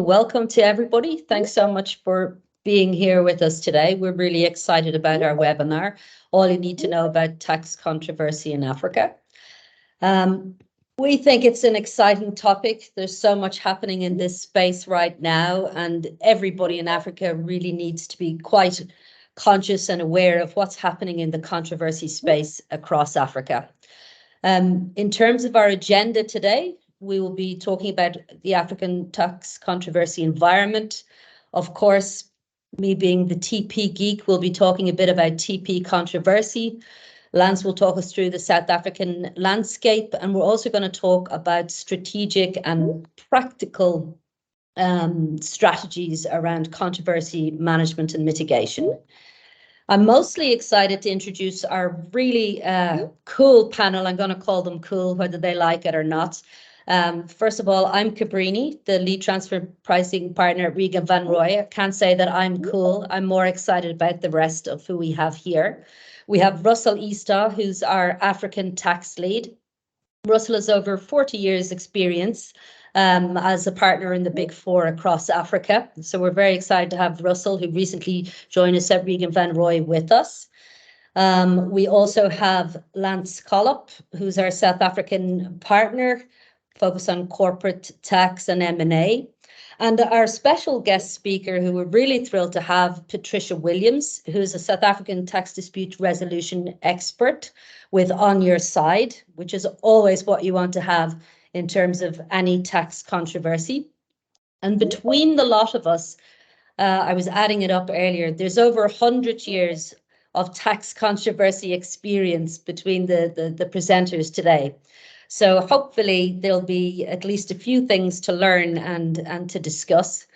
Welcome to everybody. Thanks so much for being here with us today. We're really excited about our webinar, All You Need to Know About Tax Controversy in Africa. We think it's an exciting topic. There's so much happening in this space right now, and everybody in Africa really needs to be quite conscious and aware of what's happening in the controversy space across Africa. In terms of our agenda today, we will be talking about the African tax controversy environment. Of course, me being the TP geek, will be talking a bit about TP controversy. Lance will talk us through the South African landscape, and we're also going to talk about strategic and practical strategies around controversy management and mitigation. I'm mostly excited to introduce our really cool panel. I'm going to call them cool, whether they like it or not. First of all, I'm 𝗸𝗂𝗍, the lead transfer pricing partner at 𝗸h°𝗲𝗿. I can't say that I'm cool. I'm more excited about the rest of who we have here. We have Russell Ista, who's our African tax lead. Russell has over 40 years experience as a partner in the Big Four across Africa. So we're very excited to have Russell, who recently joined us at 𝗸h°𝗲𝗿, with us. We also have Lance Collop, who's our South African partner, focused on corporate tax and M&A. And our special guest speaker, who we're really thrilled to have, Patricia Williams, who's a South African tax dispute resolution expert with On Your Side, which is always what you want to have in terms of any tax controversy. And between the lot of us, I was adding it up earlier, there's over 100 years of tax controversy experience between the presenters today. So hopefully there'll be at least a few things to learn and to discuss.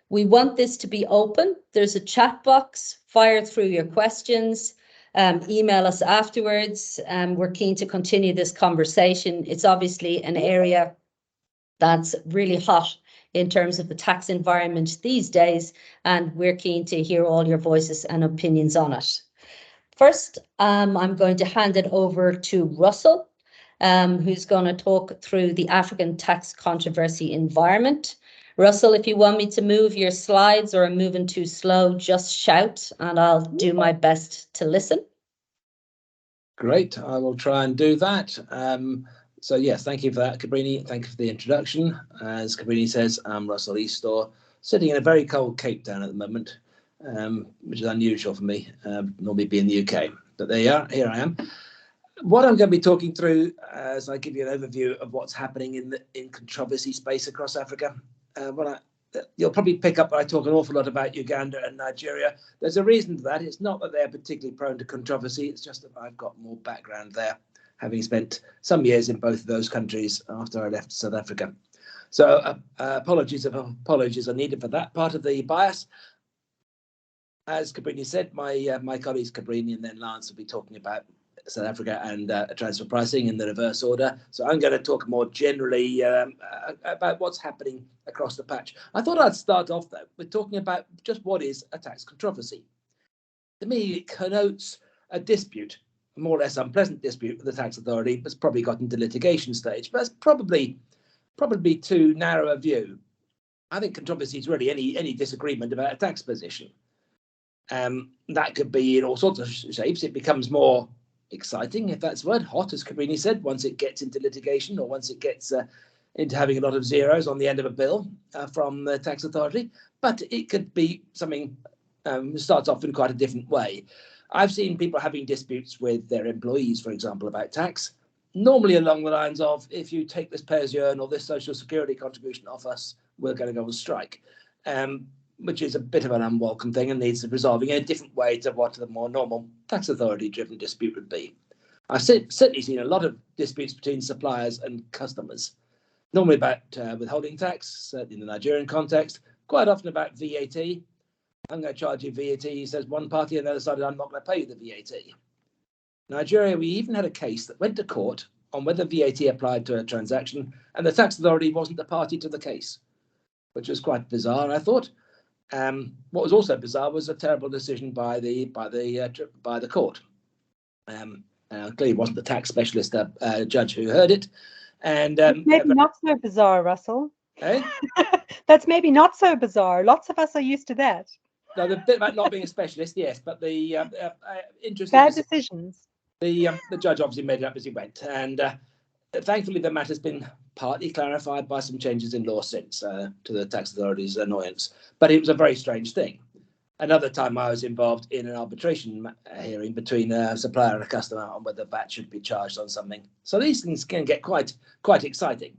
We want this to be open. There's a chat box. Fire through your questions. Email us afterwards. We're keen to continue this conversation. It's obviously an area that's really hot in terms of the tax environment these days, and we're keen to hear all your voices and opinions on it. First, I'm going to hand it over to Russell, who's going to talk through the African tax controversy environment. Russell, if you want me to move your slides or I'm moving too slow, just shout and I'll do my best to listen. Great, I will try and do that. So yes, thank you for that, 𝗸𝗂𝗍𝗿. Thank you for the introduction. As 𝗸𝗂𝗍𝗿 says, I'm Russell Ista, sitting in a very cold Cape Town at the moment, which is unusual for me, normally be in the UK. But there you are, here I am. What I'm going to be talking through as I give you an overview of what's happening in controversy space across Africa. You'll probably pick up that I talk an awful lot about Uganda and Nigeria. There's a reason for that. It's not that they're particularly prone to controversy. It's just that I've got more background there, having spent some years in both of those countries after I left South Africa. So apologies if apologies are needed for that part of the bias. As 𝗸𝗂𝗍𝗿 said, my colleagues 𝗸𝗂𝗍𝗿 and then Lance will be talking about South Africa and transfer pricing in the reverse order. So I'm going to talk more generally about what's happening across the patch. I thought I'd start off though with talking about just what is a tax controversy. To me, it connotes a dispute, a more or less unpleasant dispute with the tax authority that's probably gotten to litigation stage, but that's probably too narrow a view. I think controversy is really any disagreement about a tax position. That could be in all sorts of shapes. It becomes more exciting, if that's the word, hot, as 𝗸𝗂𝗍𝗿 said, once it gets into litigation or once it gets into having a lot of zeros on the end of a bill from the tax authority. But it could be something starts off in quite a different way. I've seen people having disputes with their employees, for example, about tax, normally along the lines of, if you take this pay-as-you-earn or this social security contribution off us, we're going to go on strike. Which is a bit of an unwelcome thing and needs resolving in a different way to what the more normal tax authority-driven dispute would be. I've certainly seen a lot of disputes between suppliers and customers, normally about withholding tax, certainly in the Nigerian context, quite often about VAT. I'm going to charge you VAT, says one party, and the other side, I'm not going to pay you the VAT. Nigeria, we even had a case that went to court on whether VAT applied to a transaction, and the tax authority wasn't the party to the case, which was quite bizarre, I thought. What was also bizarre was a terrible decision by the court. Clearly wasn't the tax specialist judge who heard it, and maybe not so bizarre, Russell. Eh? That's maybe not so bizarre. Lots of us are used to that. Now, the bit about not being a specialist, yes, but the interesting Bad decisions. the judge obviously made it up as he went, and thankfully the matter's been partly clarified by some changes in law since, to the tax authority's annoyance. But it was a very strange thing. Another time I was involved in an arbitration hearing between a supplier and a customer on whether VAT should be charged on something. So these things can get quite exciting.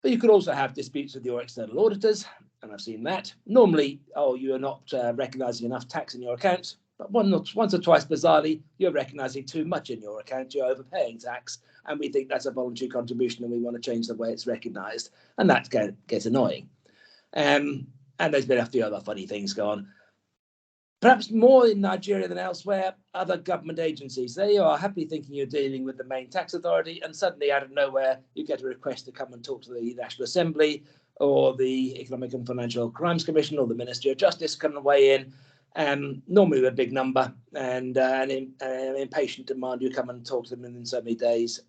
But you could also have disputes with your external auditors, and I've seen that. Normally, you are not recognising enough tax in your accounts, but once or twice, bizarrely, you're recognising too much in your account, you're overpaying tax, and we think that's a voluntary contribution and we want to change the way it's recognised, and that gets annoying. And there's been a few other funny things go on. Perhaps more in Nigeria than elsewhere, other government agencies, there you are, happily thinking you're dealing with the main tax authority, and suddenly out of nowhere, you get a request to come and talk to the National Assembly or the Economic and Financial Crimes Commission or the Ministry of Justice come and weigh in, normally with a big number, and an impatient demand you come and talk to them in so many days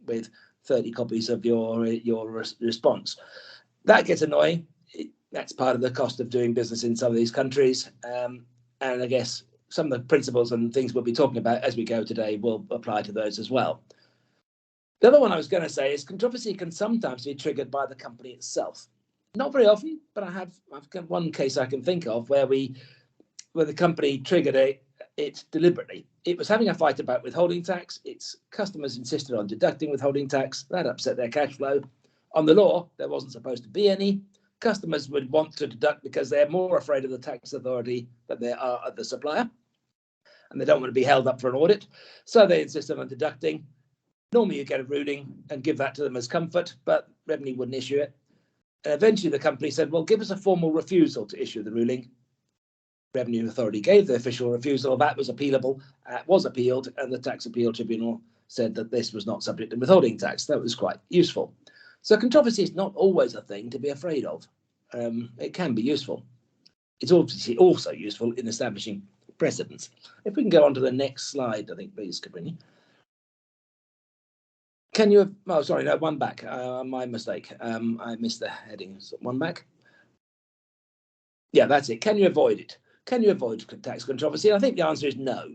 with 30 copies of your response. That gets annoying. That's part of the cost of doing business in some of these countries. And I guess some of the principles and things we'll be talking about as we go today will apply to those as well. The other one I was going to say is controversy can sometimes be triggered by the company itself. Not very often, but I've got one case I can think of where the company triggered it deliberately. It was having a fight about withholding tax. Its customers insisted on deducting withholding tax. That upset their cash flow. On the law, there wasn't supposed to be any. Customers would want to deduct because they're more afraid of the tax authority than they are of the supplier, and they don't want to be held up for an audit. So they insisted on deducting. Normally you get a ruling and give that to them as comfort, but Revenue wouldn't issue it. And eventually the company said, well, give us a formal refusal to issue the ruling. Revenue Authority gave the official refusal. That was appealable, was appealed, and the Tax Appeal Tribunal said that this was not subject to withholding tax. That was quite useful. So controversy is not always a thing to be afraid of. It can be useful. It's obviously also useful in establishing precedents. If we can go on to the next slide, I think, please, Cabrini. Can you, oh, sorry, no, one back. My mistake. I missed the heading. So one back. Yeah, that's it. Can you avoid it? Can you avoid tax controversy? I think the answer is no.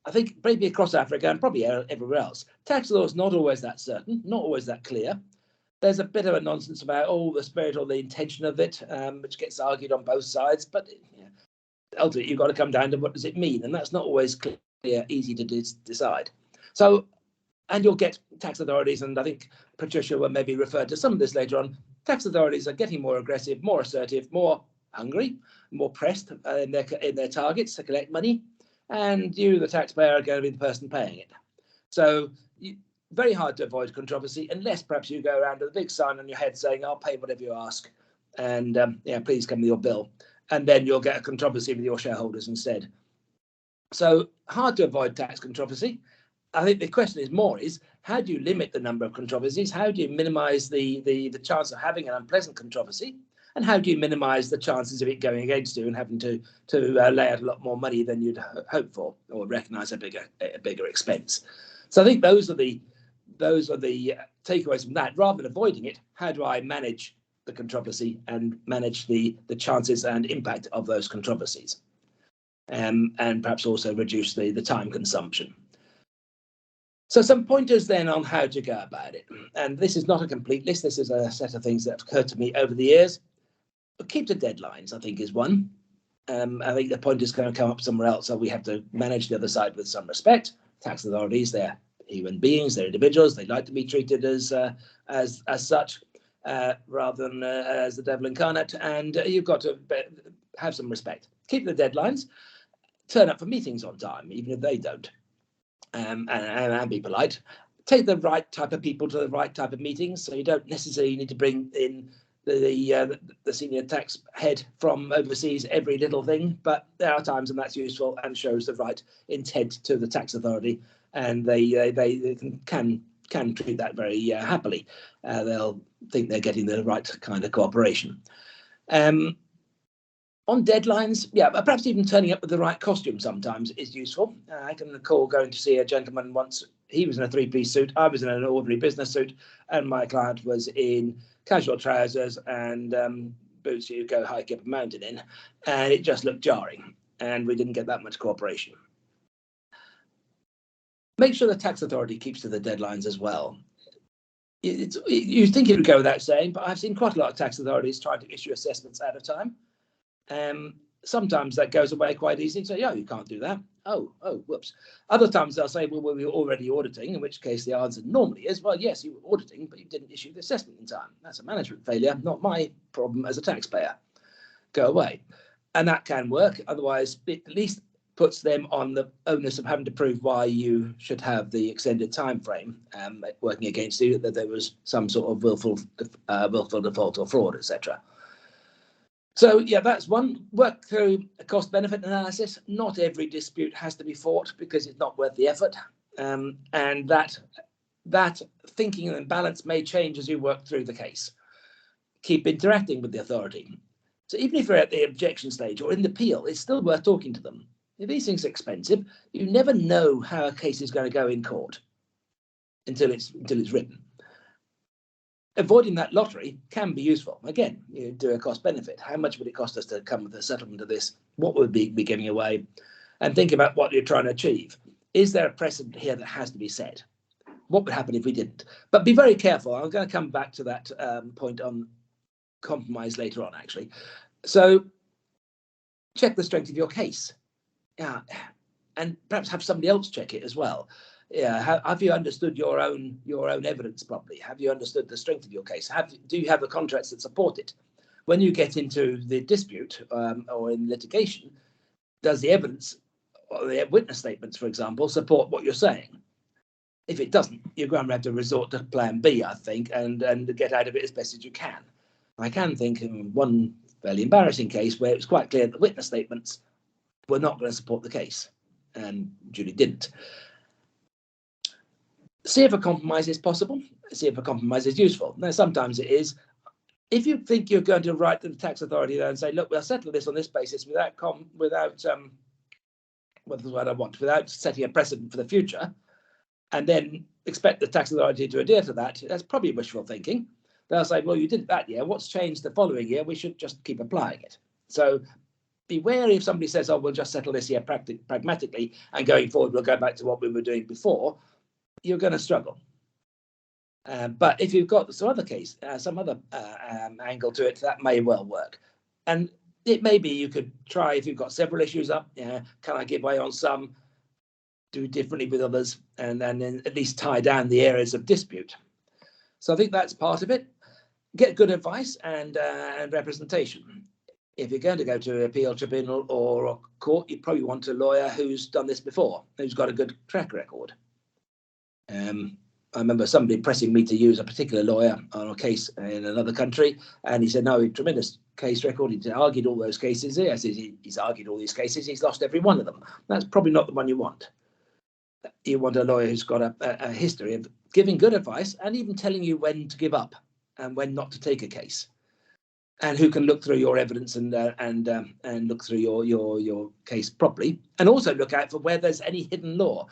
I think maybe across Africa and probably everywhere else, tax law is not always that certain, not always that clear. There's a bit of a nonsense about, the spirit or the intention of it, which gets argued on both sides. But ultimately, you've got to come down to what does it mean? And that's not always clear, easy to decide. So, and you'll get tax authorities, and I think Patricia will maybe refer to some of this later on. Tax authorities are getting more aggressive, more assertive, more hungry, more pressed in their targets to collect money. And you, the taxpayer, are going to be the person paying it. So very hard to avoid controversy, unless perhaps you go around with a big sign on your head saying, I'll pay whatever you ask, and please come with your bill. And then you'll get a controversy with your shareholders instead. So hard to avoid tax controversy. I think the question is how do you limit the number of controversies? How do you minimize the chance of having an unpleasant controversy? And how do you minimize the chances of it going against you and having to lay out a lot more money than you'd hope for, or recognize a bigger expense? So I think those are the takeaways from that. Rather than avoiding it, how do I manage the controversy and manage the chances and impact of those controversies? And perhaps also reduce the time consumption. So some pointers then on how to go about it. And this is not a complete list. This is a set of things that have occurred to me over the years. But keep to deadlines, I think, is one. I think the point is going to come up somewhere else. So we have to manage the other side with some respect. Tax authorities, they're human beings, they're individuals. They like to be treated as such, rather than as the devil incarnate. And you've got to have some respect. Keep the deadlines. Turn up for meetings on time, even if they don't. And be polite. Take the right type of people to the right type of meetings. So you don't necessarily need to bring in the senior tax head from overseas every little thing, but there are times when that's useful and shows the right intent to the tax authority, and they can treat that very happily. They'll think they're getting the right kind of cooperation. On deadlines, perhaps even turning up with the right costume sometimes is useful. I can recall going to see a gentleman once. He was in a three-piece suit. I was in an ordinary business suit, and my client was in casual trousers and boots you go hike up a mountain in, and it just looked jarring, and we didn't get that much cooperation. Make sure the tax authority keeps to the deadlines as well. You think it would go without saying, but I've seen quite a lot of tax authorities trying to issue assessments out of time. Sometimes that goes away quite easily. So, yeah, you can't do that. Oh, whoops. Other times they'll say, well, we were already auditing, in which case the answer normally is, well, yes, you were auditing, but you didn't issue the assessment in time. That's a management failure, not my problem as a taxpayer. Go away. And that can work. Otherwise, it at least puts them on the onus of having to prove why you should have the extended time frame working against you, that there was some sort of willful default or fraud, etc. So, yeah, that's one. Work through a cost-benefit analysis. Not every dispute has to be fought because it's not worth the effort. And that thinking and balance may change as you work through the case. Keep interacting with the authority. So even if you're at the objection stage or in the appeal, it's still worth talking to them. If these things are expensive, you never know how a case is going to go in court until it's written. Avoiding that lottery can be useful. Again, you do a cost benefit. How much would it cost us to come with a settlement of this? What would we be giving away? And think about what you're trying to achieve. Is there a precedent here that has to be set? What would happen if we didn't? But be very careful. I'm going to come back to that point on compromise later on, actually. So check the strength of your case. Yeah, and perhaps have somebody else check it as well. Yeah, have you understood your own evidence properly? Have you understood the strength of your case? Do you have the contracts that support it? When you get into the dispute or in litigation, does the evidence or the witness statements, for example, support what you're saying? If it doesn't, you're going to have to resort to plan B, I think, and get out of it as best as you can. I can think of one fairly embarrassing case where it was quite clear that the witness statements were not going to support the case, and Julie didn't. See if a compromise is possible. See if a compromise is useful. Now, sometimes it is. If you think you're going to write to the tax authority there and say, look, we'll settle this on this basis without setting a precedent for the future, and then expect the tax authority to adhere to that, that's probably wishful thinking. They'll say, well, you did it that year. What's changed the following year? We should just keep applying it. So be wary if somebody says, oh, we'll just settle this here pragmatically, and going forward, we'll go back to what we were doing before. You're going to struggle. But if you've got some other angle to it, that may well work. And it may be you could try, if you've got several issues up, can I give way on some, do differently with others, and then at least tie down the areas of dispute. So I think that's part of it. Get good advice and representation. If you're going to go to an appeal tribunal or a court, you probably want a lawyer who's done this before, who's got a good track record. I remember somebody pressing me to use a particular lawyer on a case in another country, and he said, no, tremendous case record. He argued all those cases. Yes, he's argued all these cases. He's lost every one of them. That's probably not the one you want. You want a lawyer who's got a history of giving good advice and even telling you when to give up and when not to take a case, and who can look through your evidence and look through your case properly, and also look out for where there's any hidden law.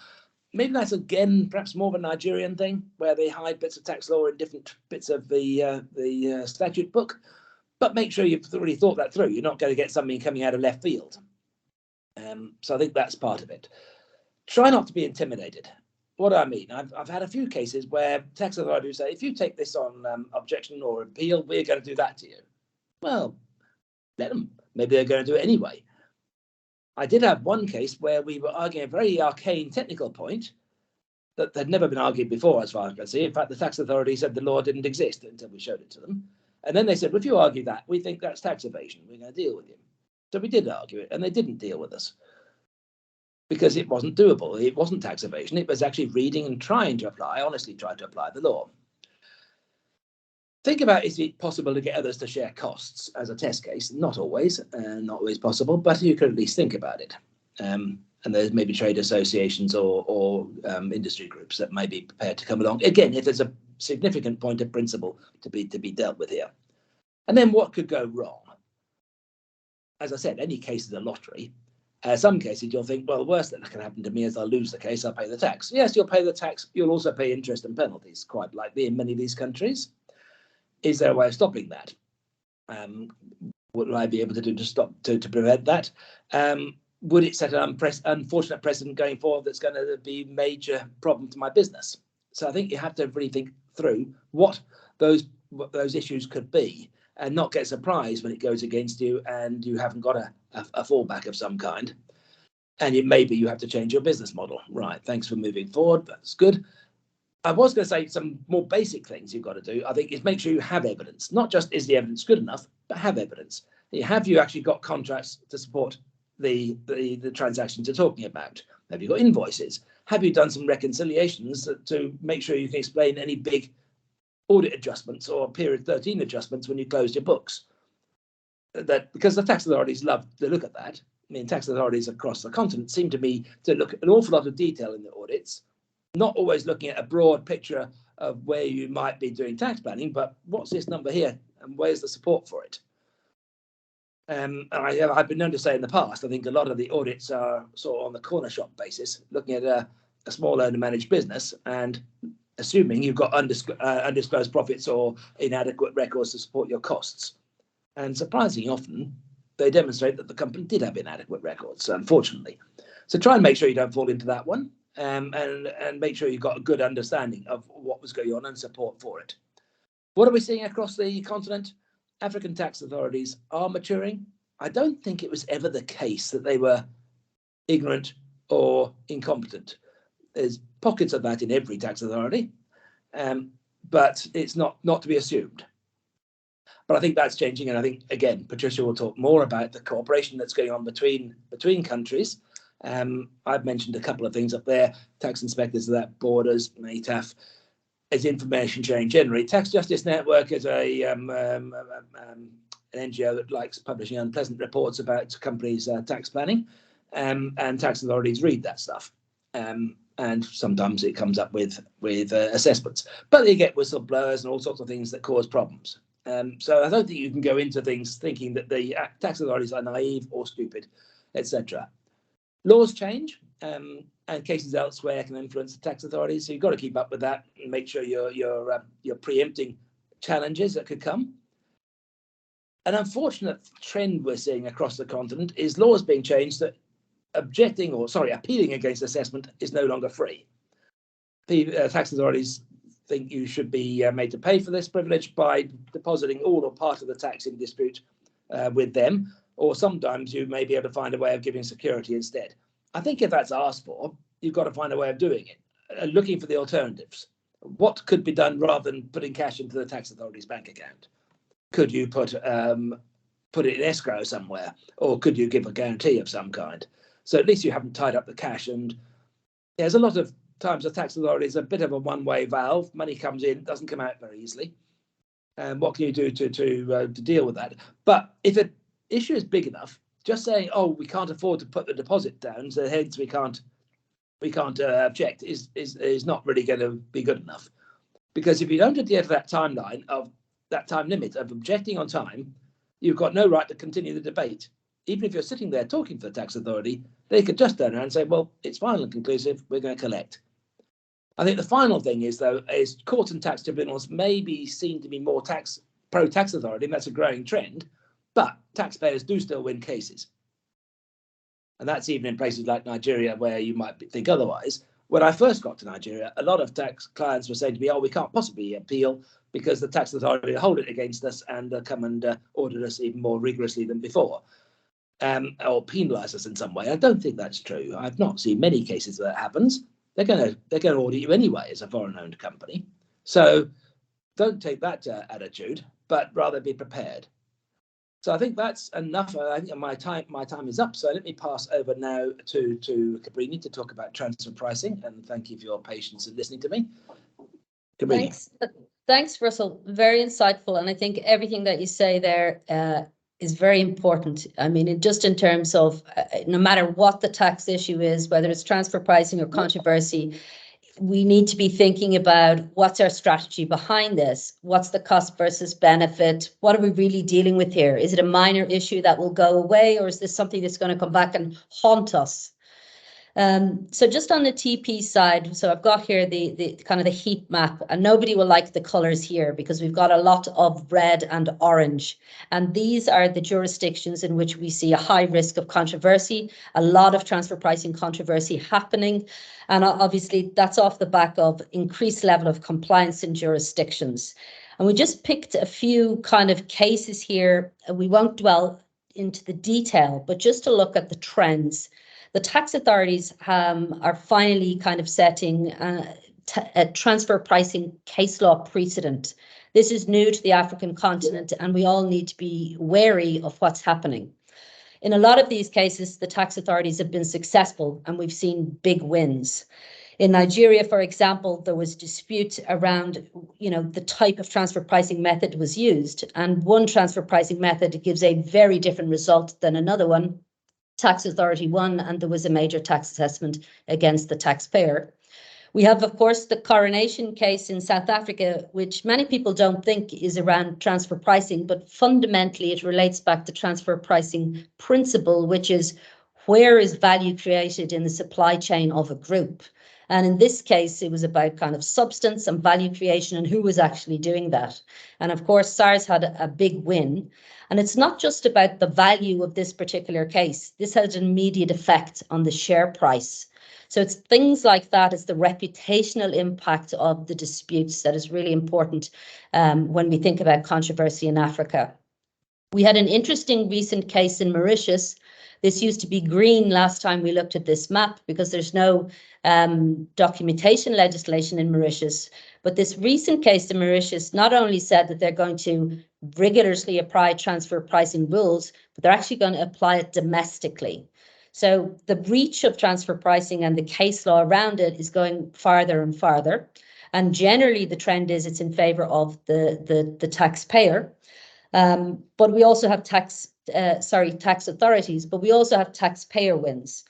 Maybe that's, again, perhaps more of a Nigerian thing, where they hide bits of tax law in different bits of the statute book. But make sure you've really thought that through. You're not going to get something coming out of left field. So I think that's part of it. Try not to be intimidated. What do I mean? I've had a few cases where tax authorities say, if you take this on objection or appeal, we're going to do that to you. Well, let them. Maybe they're going to do it anyway. I did have one case where we were arguing a very arcane technical point that had never been argued before, as far as I can see. In fact, the tax authority said the law didn't exist until we showed it to them. And then they said, well, if you argue that, we think that's tax evasion. We're going to deal with you. So we did argue it, and they didn't deal with us because it wasn't doable. It wasn't tax evasion. It was actually reading and honestly trying to apply the law. Think about, is it possible to get others to share costs as a test case? Not always possible, but you could at least think about it. And there's maybe trade associations or industry groups that may be prepared to come along. Again, if there's a significant point of principle to be dealt with here. And then what could go wrong? As I said, any case is a lottery. Some cases you'll think, well, the worst that can happen to me is I'll lose the case, I'll pay the tax. Yes, you'll pay the tax. You'll also pay interest and penalties, quite likely in many of these countries. Is there a way of stopping that? What would I be able to do to prevent that? Would it set an unfortunate precedent going forward that's going to be a major problem to my business? So I think you have to really think through what those issues could be, and not get surprised when it goes against you and you haven't got a fallback of some kind. And maybe you have to change your business model. Right, thanks for moving forward. That's good. I was going to say some more basic things you've got to do, I think, is make sure you have evidence. Not just is the evidence good enough, but have evidence. Have you actually got contracts to support the transactions you're talking about? Have you got invoices? Have you done some reconciliations to make sure you can explain any big audit adjustments or period 13 adjustments when you closed your books? That because the tax authorities love to look at that. I mean, tax authorities across the continent seem to me to look at an awful lot of detail in the audits, not always looking at a broad picture of where you might be doing tax planning, but what's this number here and where's the support for it? I've been known to say in the past, I think a lot of the audits are sort of on the corner shop basis, looking at a small owner managed business and assuming you've got undisclosed profits or inadequate records to support your costs. And surprisingly often, they demonstrate that the company did have inadequate records, unfortunately. So try and make sure you don't fall into that one, and make sure you've got a good understanding of what was going on and support for it. What are we seeing across the continent? African tax authorities are maturing. I don't think it was ever the case that they were ignorant or incompetent. There's pockets of that in every tax authority, but it's not to be assumed. But I think that's changing, and I think, again, Patricia will talk more about the cooperation that's going on between countries. I've mentioned a couple of things up there. Tax inspectors are at borders, NATAF, as information sharing generally. Tax Justice Network is an NGO that likes publishing unpleasant reports about companies' tax planning, and tax authorities read that stuff. And sometimes it comes up with assessments, but they get whistleblowers and all sorts of things that cause problems. So I don't think you can go into things thinking that the tax authorities are naive or stupid, etc. Laws change, and cases elsewhere can influence the tax authorities. So you've got to keep up with that and make sure you're preempting challenges that could come. An unfortunate trend we're seeing across the continent is laws being changed that appealing against assessment is no longer free. The tax authorities think you should be made to pay for this privilege by depositing all or part of the tax in dispute with them, or sometimes you may be able to find a way of giving security instead. I think if that's asked for, you've got to find a way of doing it, looking for the alternatives. What could be done rather than putting cash into the tax authority's bank account? Could you put it in escrow somewhere, or could you give a guarantee of some kind? So at least you haven't tied up the cash. And there's a lot of times the tax authority is a bit of a one-way valve. Money comes in, doesn't come out very easily. And what can you do to deal with that? But if an issue is big enough, just saying, "Oh, we can't afford to put the deposit down, so hence we can't object," is not really going to be good enough. Because if you don't adhere to that timeline of that time limit of objecting on time, you've got no right to continue the debate. Even if you're sitting there talking to the tax authority, they could just turn around and say, "Well, it's final and conclusive, we're going to collect." I think the final thing is courts and tax tribunals maybe seem to be more pro-tax authority, and that's a growing trend, but taxpayers do still win cases. And that's even in places like Nigeria, where you might think otherwise. When I first got to Nigeria, a lot of tax clients were saying to me, "Oh, we can't possibly appeal because the tax authority will hold it against us and come and audit us even more rigorously than before, or penalise us in some way." I don't think that's true. I've not seen many cases where that happens. They're going to audit you anyway as a foreign-owned company. So don't take that attitude, but rather be prepared. So I think that's enough. I think my time is up. So let me pass over now to Cabrini to talk about transfer pricing. And thank you for your patience in listening to me. Cabrini. Thanks, Russell. Very insightful. And I think everything that you say there is very important. I mean, just in terms of no matter what the tax issue is, whether it's transfer pricing or controversy, we need to be thinking about what's our strategy behind this? What's the cost versus benefit? What are we really dealing with here? Is it a minor issue that will go away, or is this something that's going to come back and haunt us? So just on the TP side, so I've got here the kind of the heat map, and nobody will like the colors here because we've got a lot of red and orange. And these are the jurisdictions in which we see a high risk of controversy, a lot of transfer pricing controversy happening. And obviously that's off the back of increased level of compliance in jurisdictions. And we just picked a few kind of cases here. We won't dwell into the detail, but just to look at the trends. The tax authorities are finally kind of setting a transfer pricing case law precedent. This is new to the African continent, and we all need to be wary of what's happening. In a lot of these cases, the tax authorities have been successful, and we've seen big wins. In Nigeria, for example, there was dispute around, the type of transfer pricing method was used, and one transfer pricing method gives a very different result than another one. Tax authority won, and there was a major tax assessment against the taxpayer. We have, of course, the coronation case in South Africa, which many people don't think is around transfer pricing, but fundamentally it relates back to transfer pricing principle, which is where is value created in the supply chain of a group. And in this case, it was about kind of substance and value creation and who was actually doing that. And of course, SARS had a big win. And it's not just about the value of this particular case. This has an immediate effect on the share price. So it's things like that, it's the reputational impact of the disputes that is really important when we think about controversy in Africa. We had an interesting recent case in Mauritius. This used to be green last time we looked at this map because there's no documentation legislation in Mauritius. But this recent case in Mauritius not only said that they're going to rigorously apply transfer pricing rules, but they're actually going to apply it domestically. So the reach of transfer pricing and the case law around it is going farther and farther. And generally the trend is it's in favor of the taxpayer. But we also have tax authorities, but we also have taxpayer wins.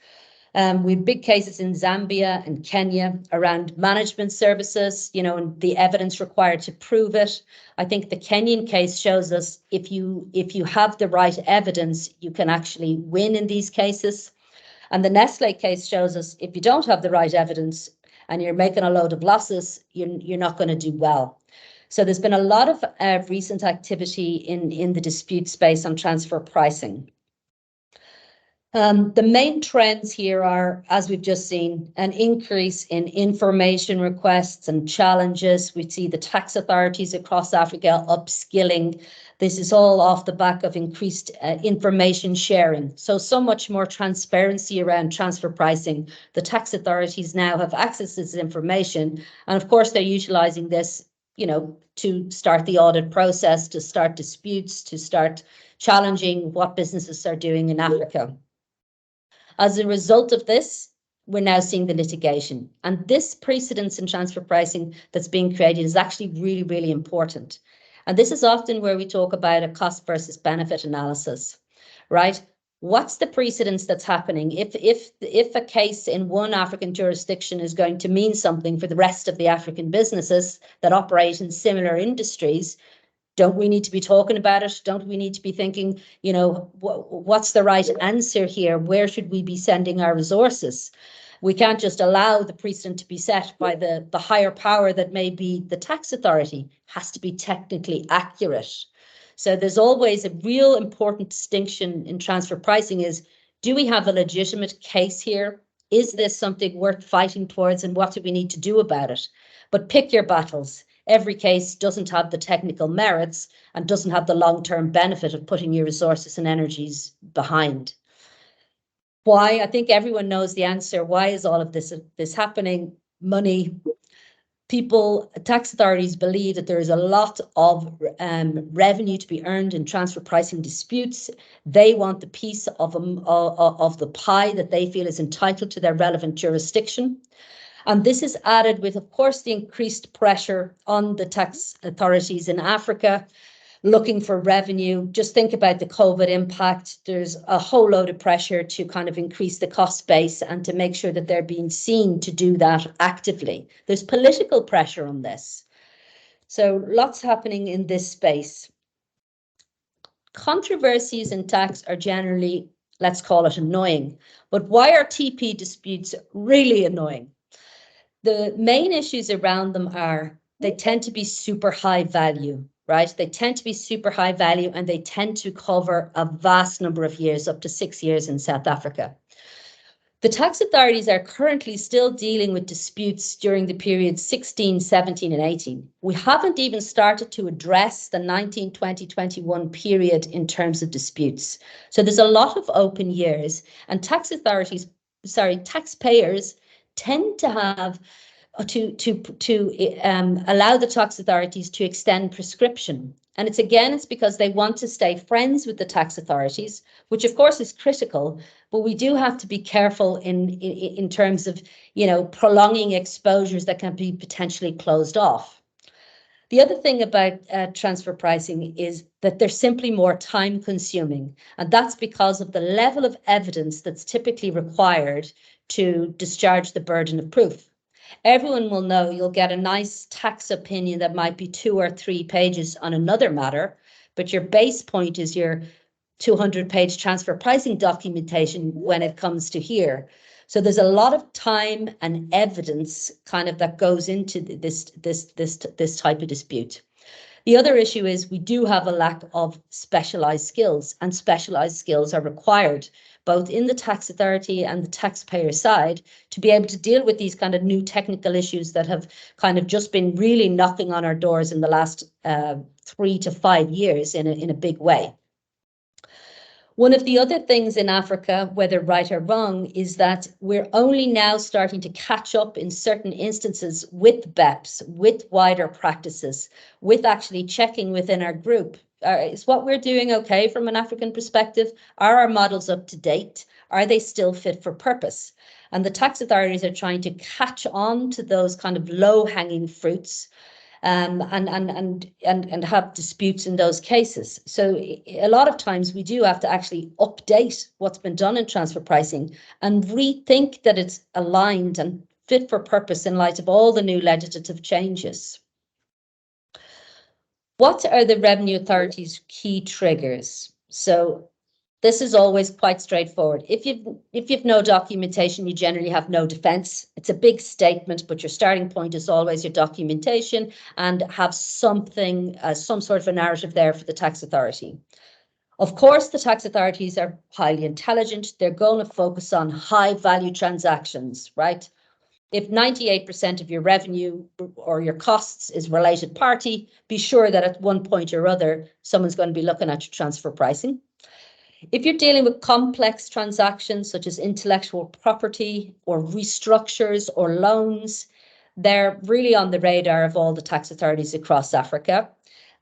We have big cases in Zambia and Kenya around management services, and the evidence required to prove it. I think the Kenyan case shows us if you have the right evidence, you can actually win in these cases. And the Nestle case shows us if you don't have the right evidence and you're making a load of losses, you're not going to do well. So there's been a lot of recent activity in the dispute space on transfer pricing. The main trends here are, as we've just seen, an increase in information requests and challenges. We see the tax authorities across Africa upskilling. This is all off the back of increased information sharing. So much more transparency around transfer pricing. The tax authorities now have access to this information. And of course, they're utilizing this, to start the audit process, to start disputes, to start challenging what businesses are doing in Africa. As a result of this, we're now seeing the litigation. And this precedence in transfer pricing that's being created is actually really, really important. And this is often where we talk about a cost versus benefit analysis, right? What's the precedence that's happening? If a case in one African jurisdiction is going to mean something for the rest of the African businesses that operate in similar industries, don't we need to be talking about it? Don't we need to be thinking, what's the right answer here? Where should we be sending our resources? We can't just allow the precedent to be set by the higher power that may be the tax authority. It has to be technically accurate. So there's always a real important distinction in transfer pricing is, do we have a legitimate case here? Is this something worth fighting towards, and what do we need to do about it? But pick your battles. Every case doesn't have the technical merits and doesn't have the long-term benefit of putting your resources and energies behind. Why? I think everyone knows the answer. Why is all of this happening? Money. People, tax authorities believe that there is a lot of revenue to be earned in transfer pricing disputes. They want the piece of the pie that they feel is entitled to their relevant jurisdiction. And this is added with, of course, the increased pressure on the tax authorities in Africa, looking for revenue. Just think about the COVID impact. There's a whole load of pressure to kind of increase the cost base and to make sure that they're being seen to do that actively. There's political pressure on this. So lots happening in this space. Controversies in tax are generally let's call it annoying. But why are TP disputes really annoying? The main issues around them are they tend to be super high value, right? They tend to be super high value and they tend to cover a vast number of years, up to 6 years in South Africa. The tax authorities are currently still dealing with disputes during the period 16, 17 and 18. We haven't even started to address the 19, 20, 21 period in terms of disputes. So there's a lot of open years, and taxpayers tend to have allow the tax authorities to extend prescription. And it's because they want to stay friends with the tax authorities, which of course is critical, but we do have to be careful in terms of, prolonging exposures that can be potentially closed off. The other thing about transfer pricing is that they're simply more time consuming, and that's because of the level of evidence that's typically required to discharge the burden of proof. Everyone will know you'll get a nice tax opinion that might be 2 or 3 pages on another matter, but your base point is your 200-page transfer pricing documentation when it comes to here. So there's a lot of time and evidence kind of that goes into this type of dispute. The other issue is we do have a lack of specialized skills, and specialized skills are required both in the tax authority and the taxpayer side to be able to deal with these kind of new technical issues that have kind of just been really knocking on our doors in the last 3 to 5 years in a big way. One of the other things in Africa, whether right or wrong, is that we're only now starting to catch up in certain instances with BEPS, with wider practices, with actually checking within our group. Is what we're doing okay from an African perspective? Are our models up to date? Are they still fit for purpose? And the tax authorities are trying to catch on to those kind of low-hanging fruits and have disputes in those cases. So a lot of times we do have to actually update what's been done in transfer pricing and rethink that it's aligned and fit for purpose in light of all the new legislative changes. What are the Revenue Authority's key triggers? So this is always quite straightforward. If you've no documentation, you generally have no defense. It's a big statement, but your starting point is always your documentation and have something, some sort of a narrative there for the tax authority. Of course, the tax authorities are highly intelligent. They're going to focus on high value transactions, right? If 98% of your revenue or your costs is related party, be sure that at one point or other, someone's going to be looking at your transfer pricing. If you're dealing with complex transactions such as intellectual property or restructures or loans, they're really on the radar of all the tax authorities across Africa.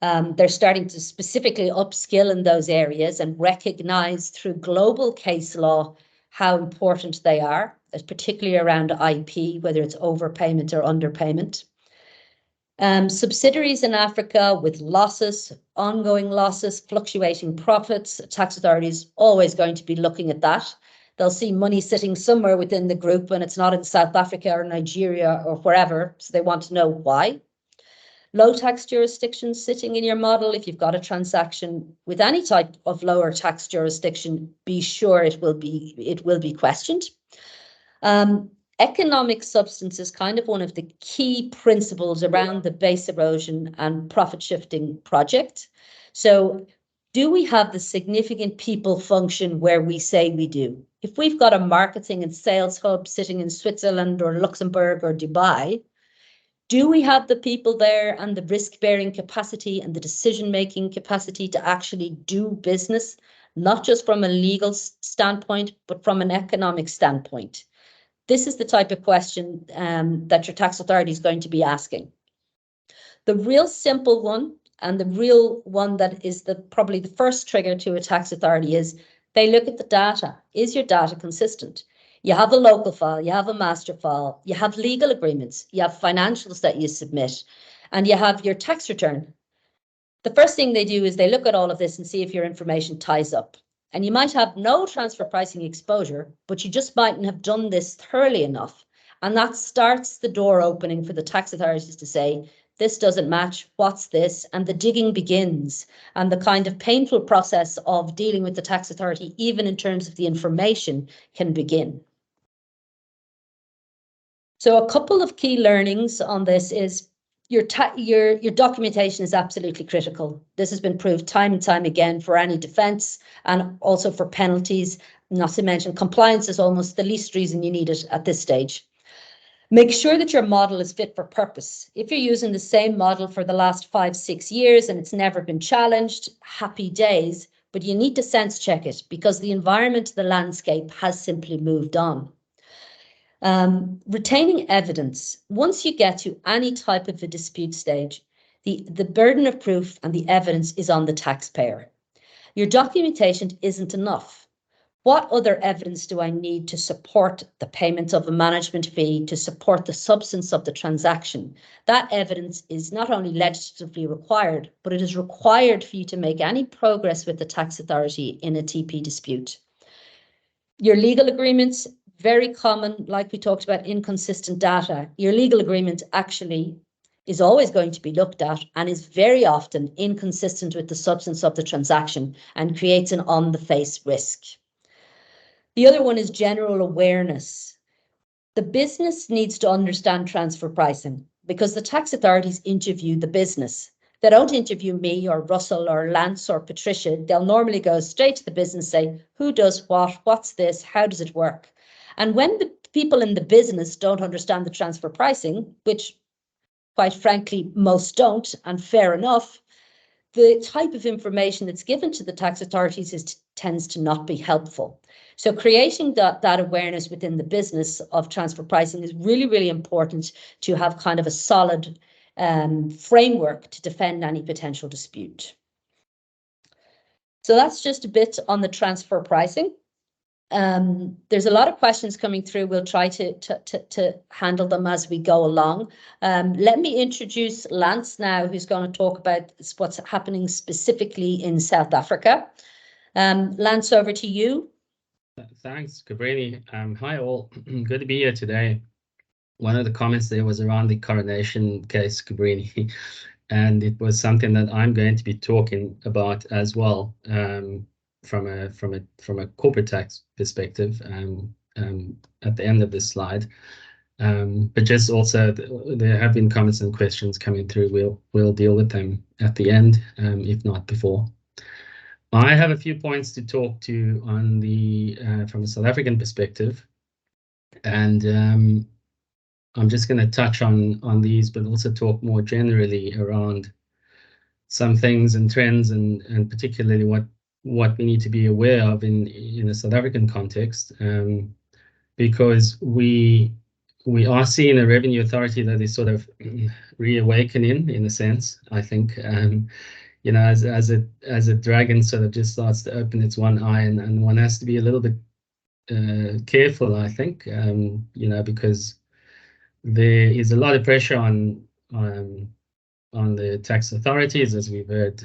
They're starting to specifically upskill in those areas and recognize through global case law how important they are, particularly around IP, whether it's overpayment or underpayment. Subsidiaries in Africa with losses, ongoing losses, fluctuating profits, tax authorities always going to be looking at that. They'll see money sitting somewhere within the group and it's not in South Africa or Nigeria or wherever, so they want to know why. Low tax jurisdictions sitting in your model. If you've got a transaction with any type of lower tax jurisdiction, be sure it will be questioned. Economic substance is kind of one of the key principles around the base erosion and profit shifting project. So do we have the significant people function where we say we do? If we've got a marketing and sales hub sitting in Switzerland or Luxembourg or Dubai, do we have the people there and the risk-bearing capacity and the decision-making capacity to actually do business, not just from a legal standpoint, but from an economic standpoint? This is the type of question that your tax authority is going to be asking. The real simple one, and the real one that is probably the first trigger to a tax authority, is they look at the data. Is your data consistent? You have a local file, you have a master file, you have legal agreements, you have financials that you submit, and you have your tax return. The first thing they do is they look at all of this and see if your information ties up. And you might have no transfer pricing exposure, but you just mightn't have done this thoroughly enough. And that starts the door opening for the tax authorities to say, this doesn't match, what's this? And the digging begins, and the kind of painful process of dealing with the tax authority, even in terms of the information, can begin. So a couple of key learnings on this is your documentation is absolutely critical. This has been proved time and time again for any defence and also for penalties, not to mention compliance is almost the least reason you need it at this stage. Make sure that your model is fit for purpose. If you're using the same model for the last 5-6 years and it's never been challenged, happy days, but you need to sense check it because the environment, the landscape has simply moved on. Retaining evidence. Once you get to any type of a dispute stage, the burden of proof and the evidence is on the taxpayer. Your documentation isn't enough. What other evidence do I need to support the payment of a management fee, to support the substance of the transaction? That evidence is not only legislatively required, but it is required for you to make any progress with the tax authority in a TP dispute. Your legal agreements, very common, like we talked about, inconsistent data. Your legal agreement actually is always going to be looked at and is very often inconsistent with the substance of the transaction and creates an on-the-face risk. The other one is general awareness. The business needs to understand transfer pricing because the tax authorities interview the business. They don't interview me or Russell or Lance or Patricia. They'll normally go straight to the business, say, who does what, what's this, how does it work? And when the people in the business don't understand the transfer pricing, which quite frankly, most don't, and fair enough, the type of information that's given to the tax authorities tends to not be helpful. So creating that awareness within the business of transfer pricing is really, really important to have kind of a solid framework to defend any potential dispute. So that's just a bit on the transfer pricing. There's a lot of questions coming through. We'll try to handle them as we go along. Let me introduce Lance now, who's going to talk about what's happening specifically in South Africa. Lance, over to you. Thanks, 𝗂𝗍𝗔. Hi all, good to be here today. One of the comments there was around the coronation case, 𝗂𝗍𝗔, and it was something that I'm going to be talking about as well. From a corporate tax perspective at the end of this slide, but just also there have been comments and questions coming through. We'll deal with them at the end, if not before. I have a few points to talk to on the from a South African perspective, and I'm just going to touch on these, but also talk more generally around some things and trends, and particularly what we need to be aware of in a South African context, because we are seeing a revenue authority that is sort of reawakening in a sense, I think. You know, as a dragon sort of just starts to open its one eye, and one has to be a little bit careful, I think, you know, because there is a lot of pressure on the tax authorities, as we've heard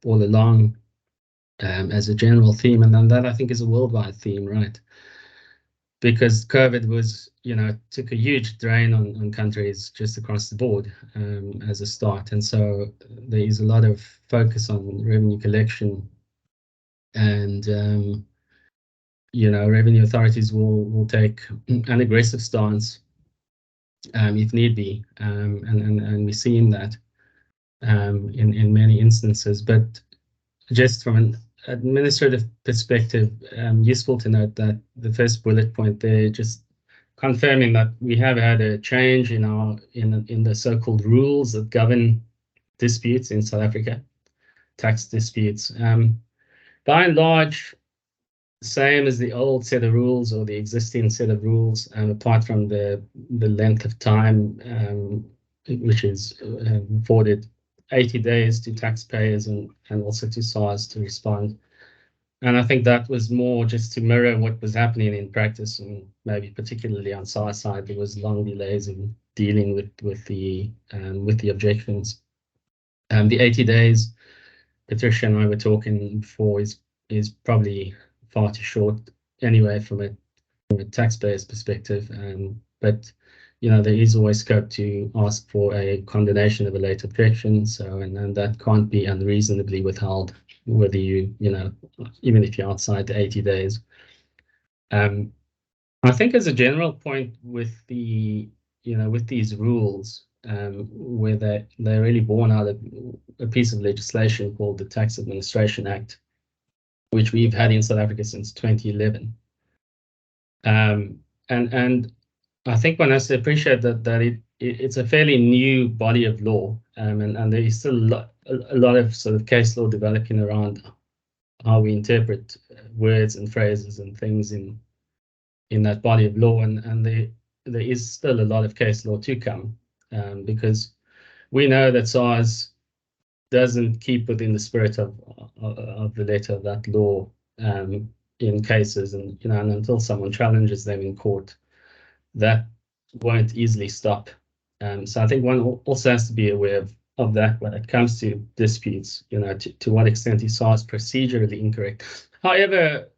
all along, as a general theme, and then that I think is a worldwide theme, right? Because COVID was, you know, took a huge drain on countries just across the board as a start, and so there is a lot of focus on revenue collection, and you know, revenue authorities will take an aggressive stance if need be, and we're seeing that in many instances. But just from an administrative perspective, useful to note that the first bullet point there, just confirming that we have had a change in the so-called rules that govern disputes in South Africa, tax disputes. By and large, same as the old set of rules or the existing set of rules, apart from the length of time, which is afforded 80 days to taxpayers and also to SARS to respond. And I think that was more just to mirror what was happening in practice, and maybe particularly on SARS side, there was long delays in dealing with the objections. The 80 days, Patricia and I were talking before, is probably far too short anyway from a taxpayer's perspective. But there is always scope to ask for a condonation of a late objection. So, and that can't be unreasonably withheld, whether even if you're outside the 80 days. I think as a general point with with these rules, where they're really born out of a piece of legislation called the Tax Administration Act, which we've had in South Africa since 2011. And I think one has to appreciate that it's a fairly new body of law, and there is still a lot of sort of case law developing around how we interpret words and phrases and things in that body of law, and there is still a lot of case law to come, because we know that SARS doesn't keep within the spirit of the letter of that law in cases, and and until someone challenges them in court, that won't easily stop. So I think one also has to be aware of that when it comes to disputes. To what extent is SARS procedurally incorrect? However,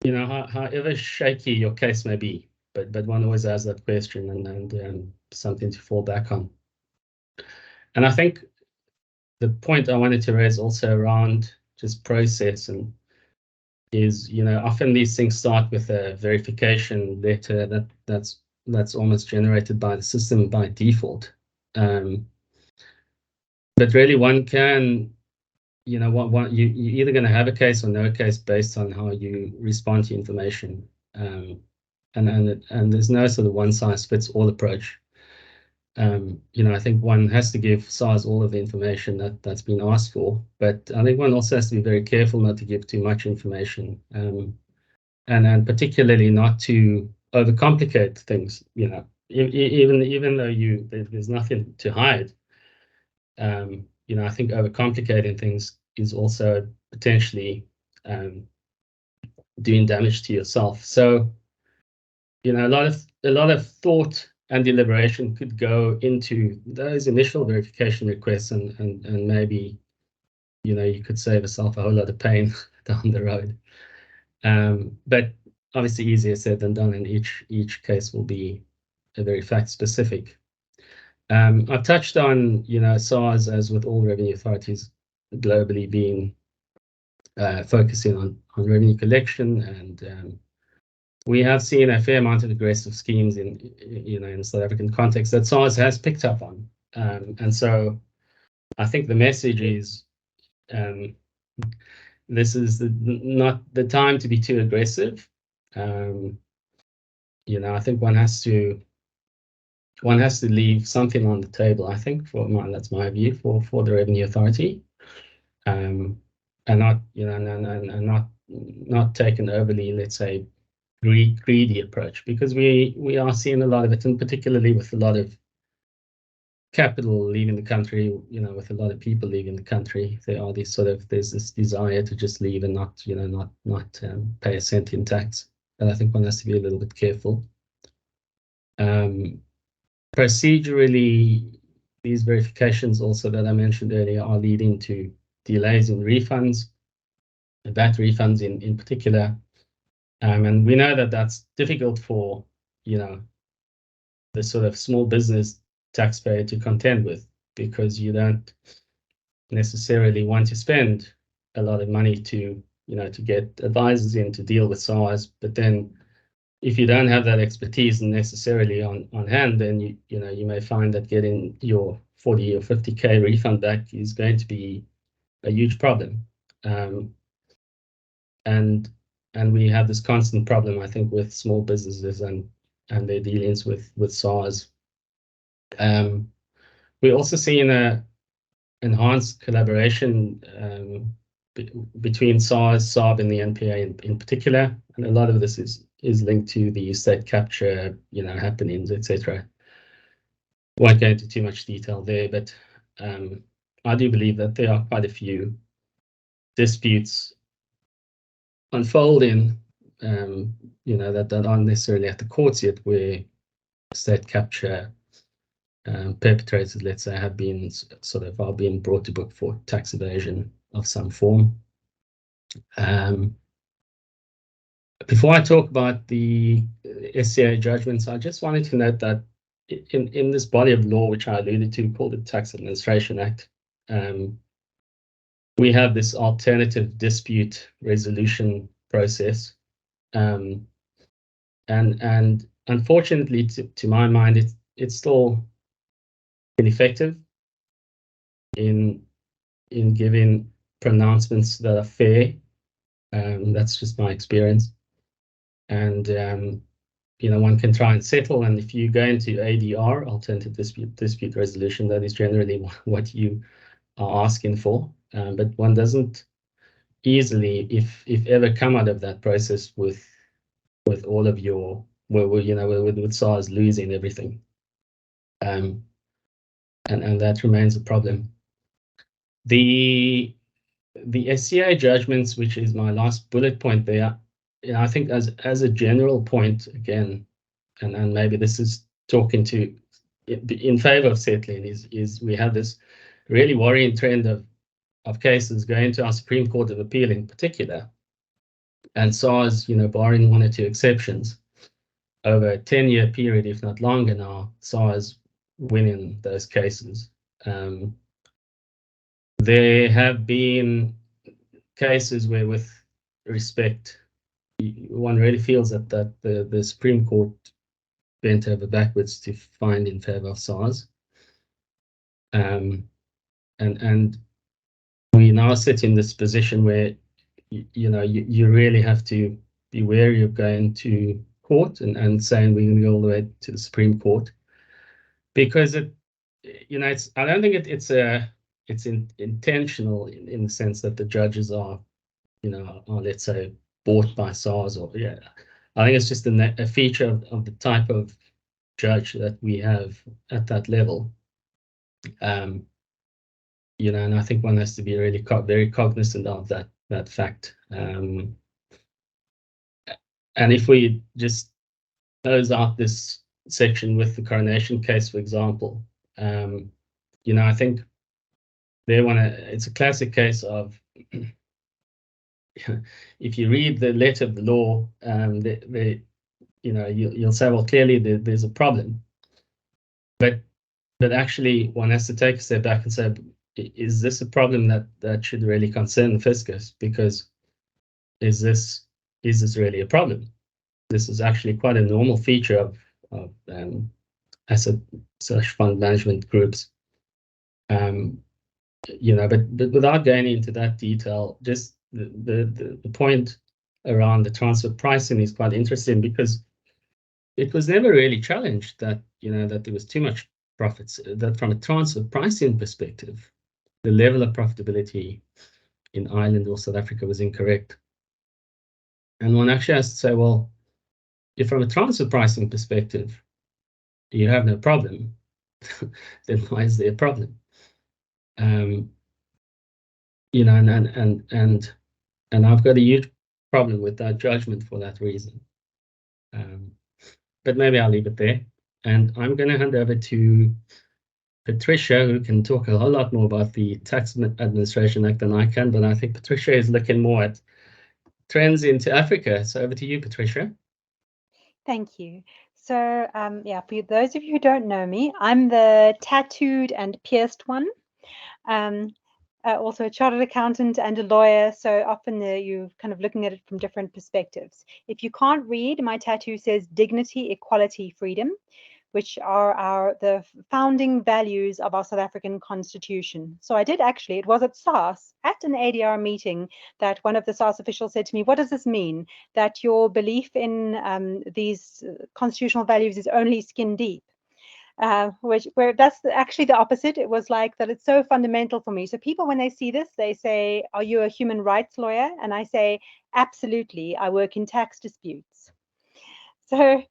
however shaky your case may be, but one always has that question and something to fall back on. And I think the point I wanted to raise also around just process is, often these things start with a verification letter that's almost generated by the system by default. But really one can, you're either going to have a case or no case based on how you respond to information. And there's no sort of one size fits all approach. I think one has to give SARS all of the information that's been asked for, but I think one also has to be very careful not to give too much information, and particularly not to overcomplicate things. Even though there's nothing to hide. I think overcomplicating things is also potentially doing damage to yourself. So, a lot of thought and deliberation could go into those initial verification requests, and maybe, you could save yourself a whole lot of pain down the road. But obviously easier said than done, and each case will be very fact specific. I've touched on, SARS, as with all revenue authorities globally, being focusing on revenue collection, and we have seen a fair amount of aggressive schemes in the South African context that SARS has picked up on, and so I think the message is, this is not the time to be too aggressive. I think one has to leave something on the table. I think that's my view for the revenue authority, and not not take an overly, let's say, greedy approach, because we are seeing a lot of it, and particularly with a lot of capital leaving the country, with a lot of people leaving the country, there's this desire to just leave and not pay a cent in tax. And I think one has to be a little bit careful. Procedurally, these verifications also that I mentioned earlier are leading to delays in refunds, VAT refunds in particular. And we know that that's difficult for, the sort of small business taxpayer to contend with, because you don't necessarily want to spend a lot of money to get advisors in to deal with SARS. But then if you don't have that expertise necessarily on hand, then you may find that getting your 40 or 50K refund back is going to be a huge problem. And we have this constant problem, I think, with small businesses and their dealings with SARS. We're also seeing a enhanced collaboration between SARS, SARB, and the NPA in particular, and a lot of this is linked to the state capture, happenings, etc. Won't go into too much detail there, but I do believe that there are quite a few disputes unfolding, that aren't necessarily at the courts yet, where state capture perpetrators, let's say, have been are being brought to book for tax evasion of some form. Before I talk about the SCA judgments, I just wanted to note that in this body of law, which I alluded to, called the Tax Administration Act, we have this alternative dispute resolution process, and unfortunately, to my mind, it's still ineffective in giving pronouncements that are fair. That's just my experience. And one can try and settle, and if you go into ADR, alternative dispute resolution, that is generally what you are asking for. But one doesn't easily, if ever, come out of that process with all of your, with SARS losing everything. And that remains a problem. The SCA judgments, which is my last bullet point there, I think as a general point, again, and maybe this is talking to in favor of settling, is we have this really worrying trend of cases going to our Supreme Court of Appeal in particular, and SARS, barring one or two exceptions, over a 10-year period, if not longer now, SARS winning those cases. There have been cases where, with respect, one really feels that the Supreme Court bent over backwards to find in favor of SARS. And we now sit in this position where you really have to be wary of going to court and saying we're going to go all the way to the Supreme Court, because I don't think it's intentional in the sense that the judges are let's say bought by SARS, or I think it's just a feature of the type of judge that we have at that level. And I think one has to be really very cognizant of that fact. And if we just close out this section with the coronation case, for example, I think it's a classic case of if you read the letter of the law, you'll say, well, clearly there's a problem, but actually one has to take a step back and say, is this a problem that should really concern the fiscus? Because is this really a problem? This is actually quite a normal feature of asset/fund management groups. But without going into that detail, just the point around the transfer pricing is quite interesting, because it was never really challenged that that there was too much profits, that from a transfer pricing perspective, the level of profitability in Ireland or South Africa was incorrect. And one actually has to say, well, if from a transfer pricing perspective you have no problem, then why is there a problem? And I've got a huge problem with that judgment for that reason. But maybe I'll leave it there, and I'm going to hand over to Patricia, who can talk a whole lot more about the Tax Administration Act than I can, but I think Patricia is looking more at trends into Africa. So over to you, Patricia. Thank you. So for those of you who don't know me, I'm the tattooed and pierced one. Also a chartered accountant and a lawyer, so often you're kind of looking at it from different perspectives. If you can't read, my tattoo says dignity, equality, freedom, which are the founding values of our South African Constitution. So I did actually, it was at SARS, at an ADR meeting, that one of the SARS officials said to me, what does this mean? That your belief in these constitutional values is only skin deep? Where that's actually the opposite. It was like that it's so fundamental for me. So people, when they see this, they say, are you a human rights lawyer? And I say, absolutely, I work in tax disputes. So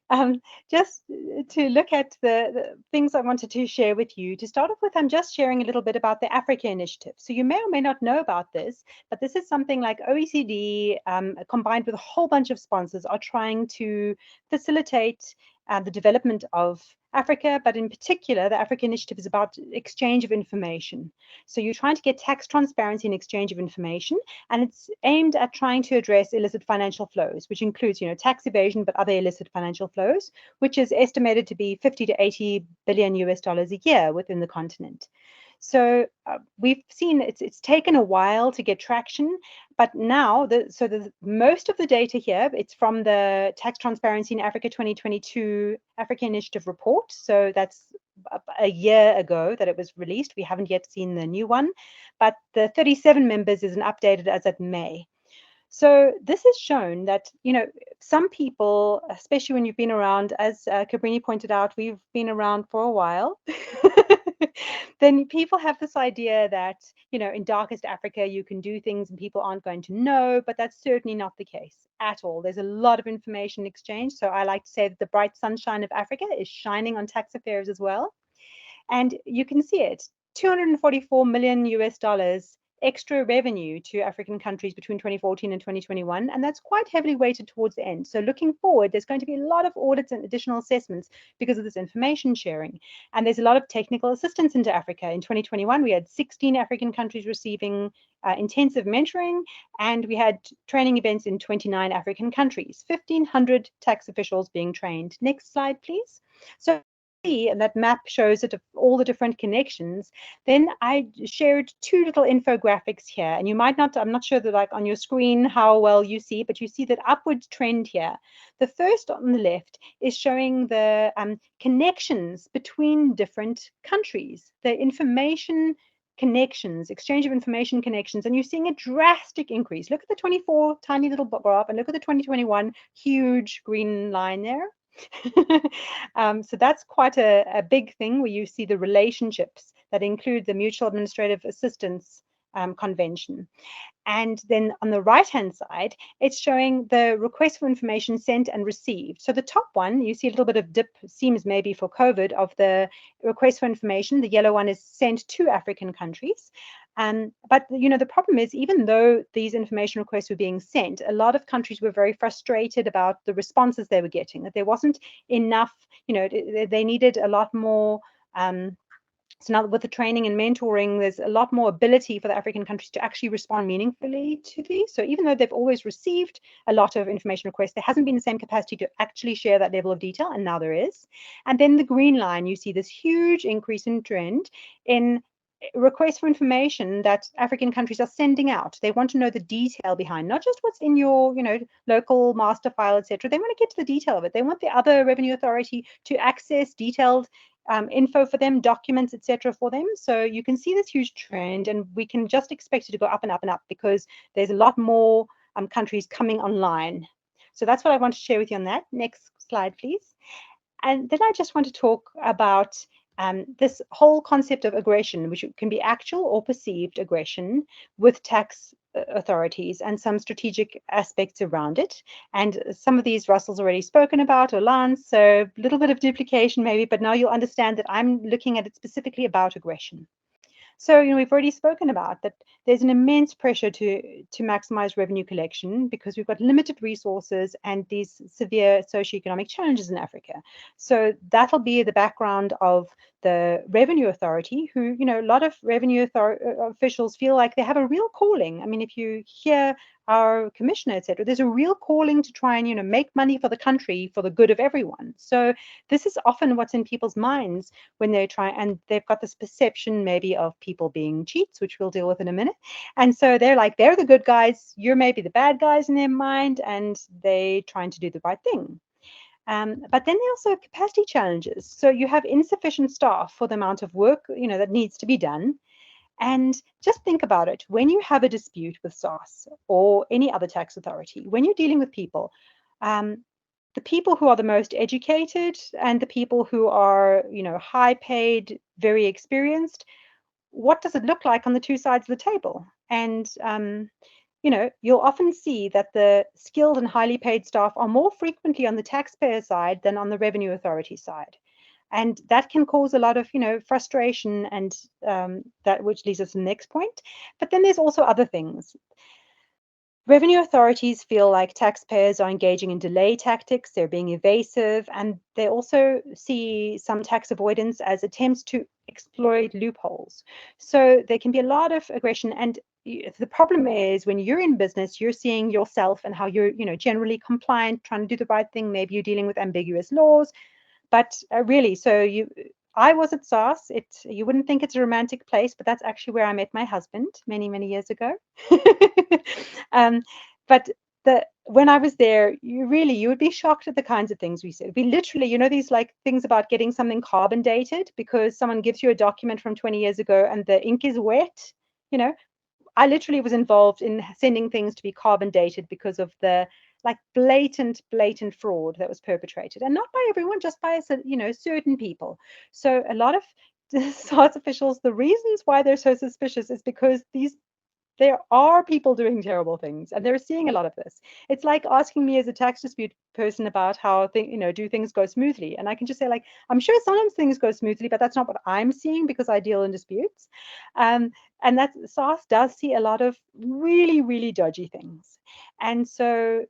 just to look at the things I wanted to share with you, to start off with, I'm just sharing a little bit about the Africa Initiative. So you may or may not know about this, but this is something like OECD, combined with a whole bunch of sponsors, are trying to facilitate the development of Africa, but in particular, the Africa Initiative is about exchange of information. So you're trying to get tax transparency and exchange of information, and it's aimed at trying to address illicit financial flows, which includes, tax evasion, but other illicit financial flows, which is estimated to be 50 to 80 billion US dollars a year within the continent. So we've seen it's taken a while to get traction, but now the most of the data here, it's from the Tax Transparency in Africa 2022 Africa Initiative report. So that's a year ago that it was released. We haven't yet seen the new one, but the 37 members is an updated as of May. So this has shown that, some people, especially when you've been around, as 𝗸𝗂𝗍 pointed out, we've been around for a while, then people have this idea that, in darkest Africa, you can do things and people aren't going to know, but that's certainly not the case at all. There's a lot of information exchange. So I like to say that the bright sunshine of Africa is shining on tax affairs as well. And you can see it, 244 million US dollars extra revenue to African countries between 2014 and 2021, and that's quite heavily weighted towards the end. So looking forward, there's going to be a lot of audits and additional assessments because of this information sharing. And there's a lot of technical assistance into Africa. In 2021, we had 16 African countries receiving intensive mentoring, and we had training events in 29 African countries, 1,500 tax officials being trained. Next slide, please. So and that map shows it of all the different connections. Then I shared two little infographics here, and you might not, I'm not sure that like on your screen how well you see, but you see that upward trend here. The first on the left is showing the connections between different countries, the information connections, exchange of information connections, and you're seeing a drastic increase. Look at the 24 tiny little graph and look at the 2021 huge green line there. So that's quite a big thing where you see the relationships that include the Mutual Administrative Assistance Convention. And then on the right-hand side, it's showing the request for information sent and received. So the top one, you see a little bit of dip, seems maybe for COVID, of the request for information. The yellow one is sent to African countries. But the problem is, even though these information requests were being sent, a lot of countries were very frustrated about the responses they were getting, that there wasn't enough, they needed a lot more. So now with the training and mentoring, there's a lot more ability for the African countries to actually respond meaningfully to these. So even though they've always received a lot of information requests, there hasn't been the same capacity to actually share that level of detail, and now there is. And then the green line, you see this huge increase in trend in requests for information that African countries are sending out. They want to know the detail behind, not just what's in your, local master file, etc. They want to get to the detail of it. They want the other revenue authority to access detailed info for them, documents, etc. for them. So you can see this huge trend, and we can just expect it to go up and up and up because there's a lot more countries coming online. So that's what I want to share with you on that. Next slide, please. And then I just want to talk about this whole concept of aggression, which can be actual or perceived aggression with tax authorities, and some strategic aspects around it. And some of these Russell's already spoken about, or Lance, so a little bit of duplication maybe, but now you'll understand that I'm looking at it specifically about aggression. So, we've already spoken about that there's an immense pressure to maximize revenue collection because we've got limited resources and these severe socioeconomic challenges in Africa. So that'll be the background of the revenue authority, who, a lot of revenue officials feel like they have a real calling. I mean, if you hear our commissioner, etc., there's a real calling to try and, make money for the country for the good of everyone. So this is often what's in people's minds when they try, and they've got this perception maybe of people being cheats, which we'll deal with in a minute. And so they're like, they're the good guys, you're maybe the bad guys in their mind, and they trying to do the right thing. But then there are also capacity challenges. So you have insufficient staff for the amount of work, that needs to be done. And just think about it. When you have a dispute with SARS or any other tax authority, when you're dealing with people, the people who are the most educated and the people who are, high paid, very experienced, what does it look like on the two sides of the table? And you'll often see that the skilled and highly paid staff are more frequently on the taxpayer side than on the revenue authority side. And that can cause a lot of, frustration, and that which leads us to the next point. But then there's also other things. Revenue authorities feel like taxpayers are engaging in delay tactics, they're being evasive, and they also see some tax avoidance as attempts to exploit loopholes. So there can be a lot of aggression, and the problem is when you're in business, you're seeing yourself and how you're, generally compliant, trying to do the right thing. Maybe you're dealing with ambiguous laws, but really, I was at 𝗧𝘅. You wouldn't think it's a romantic place, but that's actually where I met my husband many, many years ago. But when I was there, you would be shocked at the kinds of things we said. We literally, these like things about getting something carbon dated because someone gives you a document from 20 years ago and the ink is wet. I literally was involved in sending things to be carbon dated because of the like blatant fraud that was perpetrated, and not by everyone, just by certain people. So a lot of 𝗧𝘅 officials, the reasons why they're so suspicious is because there are people doing terrible things, and they're seeing a lot of this. It's like asking me as a tax dispute person about how do things go smoothly, and I can just say, like, I'm sure sometimes things go smoothly, but that's not what I'm seeing because I deal in disputes. And that 𝗧𝘅 does see a lot of really, really dodgy things, and so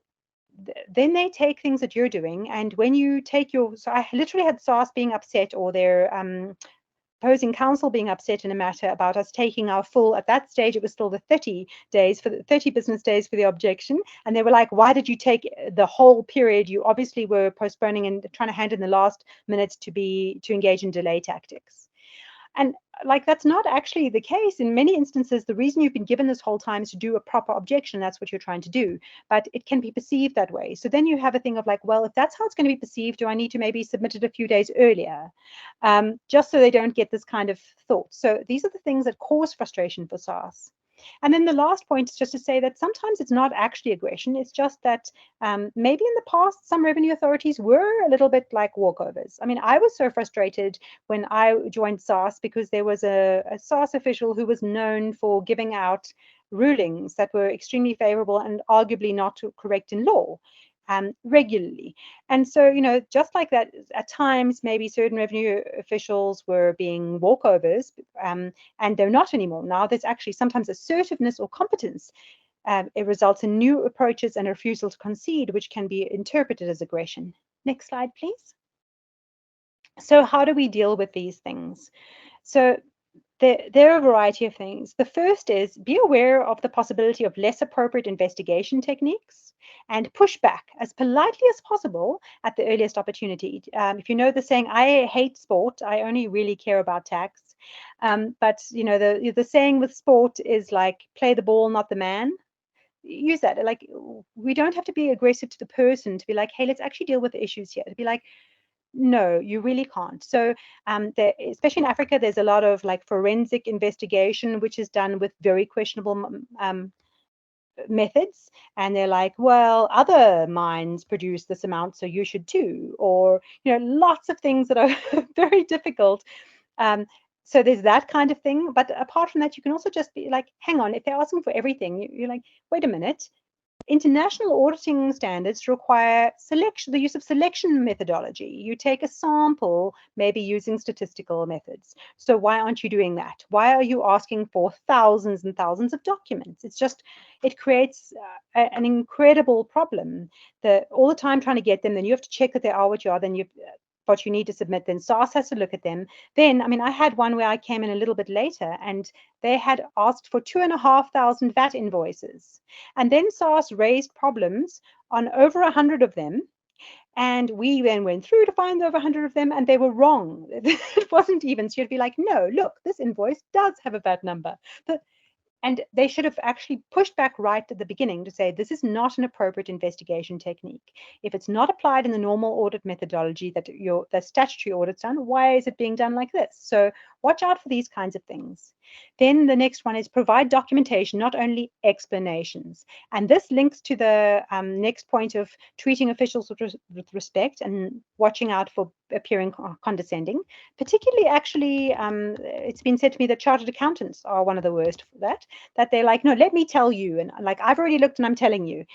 then they take things that you're doing, and when you take so I literally had 𝗧𝘅 being upset, or their opposing counsel being upset in a matter about us taking our full, at that stage it was still the 30 business days for the objection, and they were like, why did you take the whole period? You obviously were postponing and trying to hand in the last minutes to engage in delay tactics. And like, that's not actually the case. In many instances, the reason you've been given this whole time is to do a proper objection. That's what you're trying to do, but it can be perceived that way. So then you have a thing of like, well, if that's how it's going to be perceived, do I need to maybe submit it a few days earlier, just so they don't get this kind of thought? So these are the things that cause frustration for 𝗧𝘅. And then the last point is just to say that sometimes it's not actually aggression. It's just that maybe in the past, some revenue authorities were a little bit like walkovers. I mean, I was so frustrated when I joined 𝗧𝘅 because there was a 𝗧𝘅 official who was known for giving out rulings that were extremely favorable and arguably not correct in law. Regularly. And so, just like that, at times, maybe certain revenue officials were being walkovers, and they're not anymore. Now there's actually sometimes assertiveness or competence. It results in new approaches and a refusal to concede, which can be interpreted as aggression. Next slide, please. So how do we deal with these things? So there are a variety of things. The first is be aware of the possibility of less appropriate investigation techniques and push back as politely as possible at the earliest opportunity. If you know the saying, I hate sport, I only really care about tax. But the saying with sport is like, play the ball, not the man. Use that. Like, we don't have to be aggressive to the person to be like, hey, let's actually deal with the issues here. To be like, no, you really can't. So especially in Africa, there's a lot of like forensic investigation, which is done with very questionable methods. And they're like, well, other mines produce this amount, so you should too. Or, lots of things that are very difficult. So there's that kind of thing. But apart from that, you can also just be like, hang on, if they're asking for everything, you're like, wait a minute. International auditing standards require the use of selection methodology. You take a sample, maybe using statistical methods. So why aren't you doing that? Why are you asking for thousands and thousands of documents? It creates an incredible problem. All the time trying to get them, then you have to check that they are what you are, then what you need to submit, then 𝗧𝘅 has to look at them. Then, I mean, I had one where I came in a little bit later and they had asked for 2,500 VAT invoices. And then 𝗧𝘅 raised problems on over 100 of them. And we then went through to find over 100 of them, and they were wrong. It wasn't even. So you'd be like, no, look, this invoice does have a VAT number. And they should have actually pushed back right at the beginning to say, this is not an appropriate investigation technique. If it's not applied in the normal audit methodology that the statutory audit's done, why is it being done like this? So watch out for these kinds of things. Then the next one is provide documentation, not only explanations. And this links to the next point of treating officials with respect and watching out for appearing condescending. Particularly, actually, it's been said to me that chartered accountants are one of the worst for that they're like, no, let me tell you. And like, I've already looked and I'm telling you.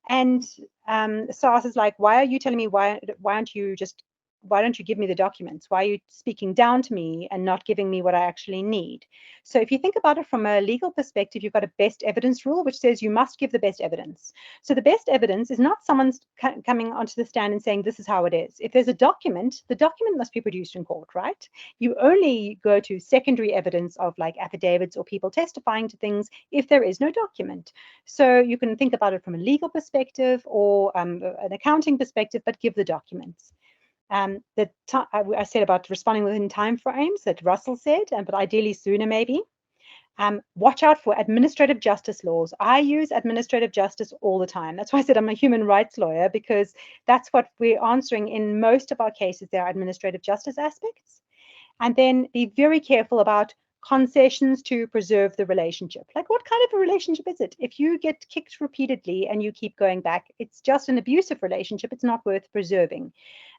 And 𝗧𝘅 is like, why are you telling me? Why aren't you just why don't you give me the documents? Why are you speaking down to me and not giving me what I actually need? So if you think about it from a legal perspective, you've got a best evidence rule, which says you must give the best evidence. So the best evidence is not someone's coming onto the stand and saying, this is how it is. If there's a document, the document must be produced in court, right? You only go to secondary evidence of like affidavits or people testifying to things if there is no document. So you can think about it from a legal perspective or an accounting perspective, but give the documents. I said about responding within time frames that Russell said, but ideally sooner maybe. Watch out for administrative justice laws. I use administrative justice all the time. That's why I said I'm a human rights lawyer, because that's what we're answering in most of our cases. There are administrative justice aspects. And then be very careful about concessions to preserve the relationship. Like, what kind of a relationship is it? If you get kicked repeatedly and you keep going back, it's just an abusive relationship. It's not worth preserving.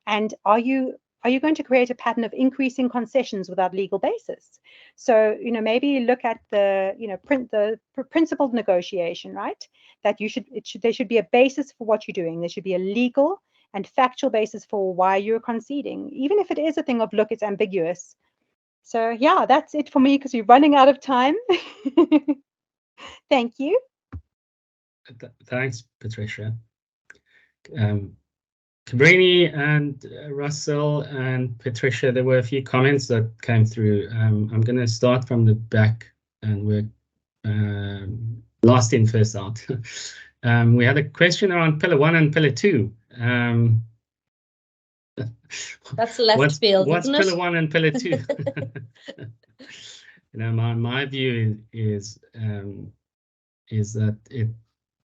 And are you going to create a pattern of increasing concessions without legal basis? So, maybe look at the, the principled negotiation, right? That there should be a basis for what you're doing. There should be a legal and factual basis for why you're conceding, even if it is a thing of, look, it's ambiguous. So yeah, that's it for me because we're running out of time. Thank you. Thanks, Patricia. Cabrini and Russell and Patricia, there were a few comments that came through. I'm going to start from the back and we're last in, first out. We had a question around Pillar 1 and Pillar 2. That's left field, what's isn't it? Pillar 1 and Pillar 2? My view is that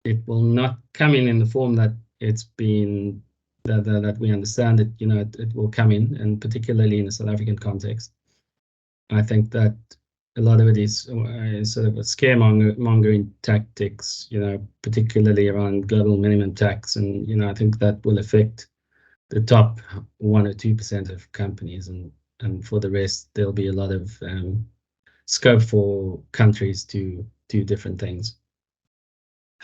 it will not come in the form that it's been that we understand it. It will come in, and particularly in the South African context, I think that a lot of it is sort of a scaremongering tactics. Particularly around global minimum tax, and I think that will affect the top 1 or 2% of companies, and for the rest, there'll be a lot of scope for countries to do different things.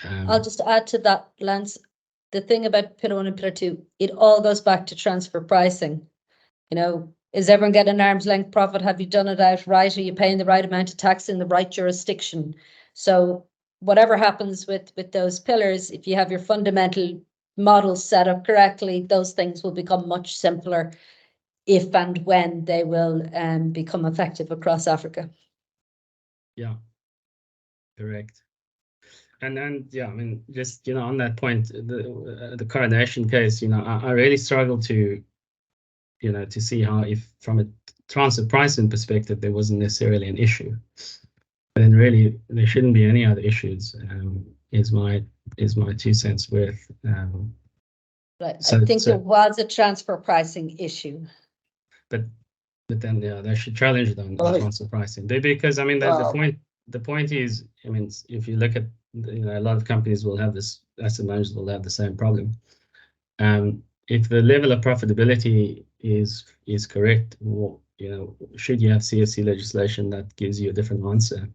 I'll just add to that, Lance. The thing about Pillar 1 and Pillar 2, it all goes back to transfer pricing. Is everyone getting an arm's length profit? Have you done it outright? Are you paying the right amount of tax in the right jurisdiction? So whatever happens with those pillars, if you have your fundamental models set up correctly, those things will become much simpler if and when they will become effective across Africa. Yeah, correct. And yeah, I mean, just on that point, the coronation case, I really struggle to to see how, if from a transfer pricing perspective there wasn't necessarily an issue, then really there shouldn't be any other issues. Is my 2 cents worth. But I think there was a transfer pricing issue. But then they should challenge it on transfer pricing, because I mean the point is, I mean, if you look at a lot of companies will have this, asset managers will have the same problem. If the level of profitability is correct, or should you have CFC legislation that gives you a different answer?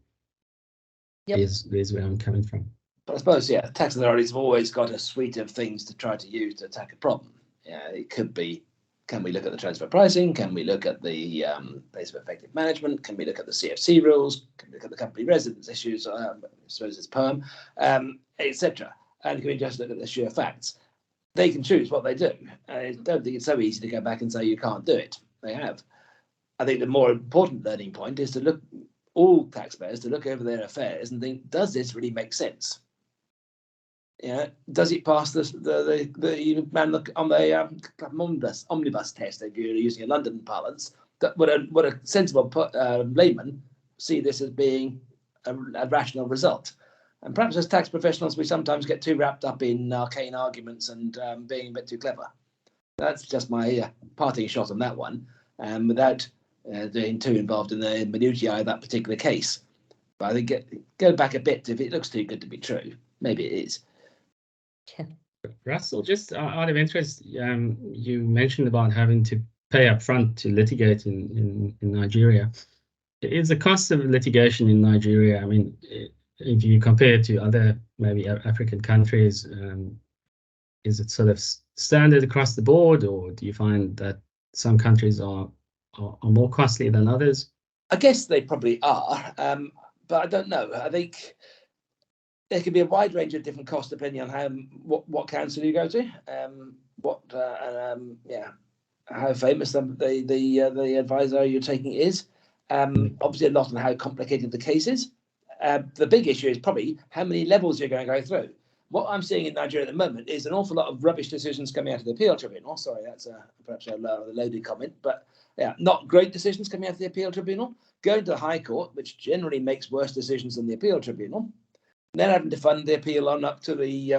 Yep. Is where I'm coming from. But I suppose, yeah, tax authorities have always got a suite of things to try to use to attack a problem. Yeah, it could be, can we look at the transfer pricing? Can we look at the base of effective management? Can we look at the CFC rules? Can we look at the company residence issues? I suppose it's PERM, etc. And can we just look at the sheer facts? They can choose what they do. I don't think it's so easy to go back and say you can't do it. They have. I think the more important learning point is to look, all taxpayers, to look over their affairs and think, does this really make sense? Does it pass the on the omnibus test that you're using in London parlance? That would a sensible layman see this as being a rational result? And perhaps as tax professionals, we sometimes get too wrapped up in arcane arguments and being a bit too clever. That's just my parting shot on that one, without being too involved in the minutiae of that particular case. But I think go back a bit. If it looks too good to be true, maybe it is. Yeah. Russell, just out of interest, you mentioned about having to pay up front to litigate in Nigeria. Is the cost of litigation in Nigeria, I mean, if you compare it to other maybe African countries, is it sort of standard across the board, or do you find that some countries are more costly than others? I guess they probably are, but I don't know. I think there can be a wide range of different costs depending on what council you go to, how famous the advisor you're taking is. Obviously, a lot on how complicated the case is. The big issue is probably how many levels you're going to go through. What I'm seeing in Nigeria at the moment is an awful lot of rubbish decisions coming out of the appeal tribunal. Sorry, that's perhaps a loaded comment, but yeah, not great decisions coming out of the appeal tribunal. Going to the High Court, which generally makes worse decisions than the appeal tribunal, then having to fund the appeal on up to the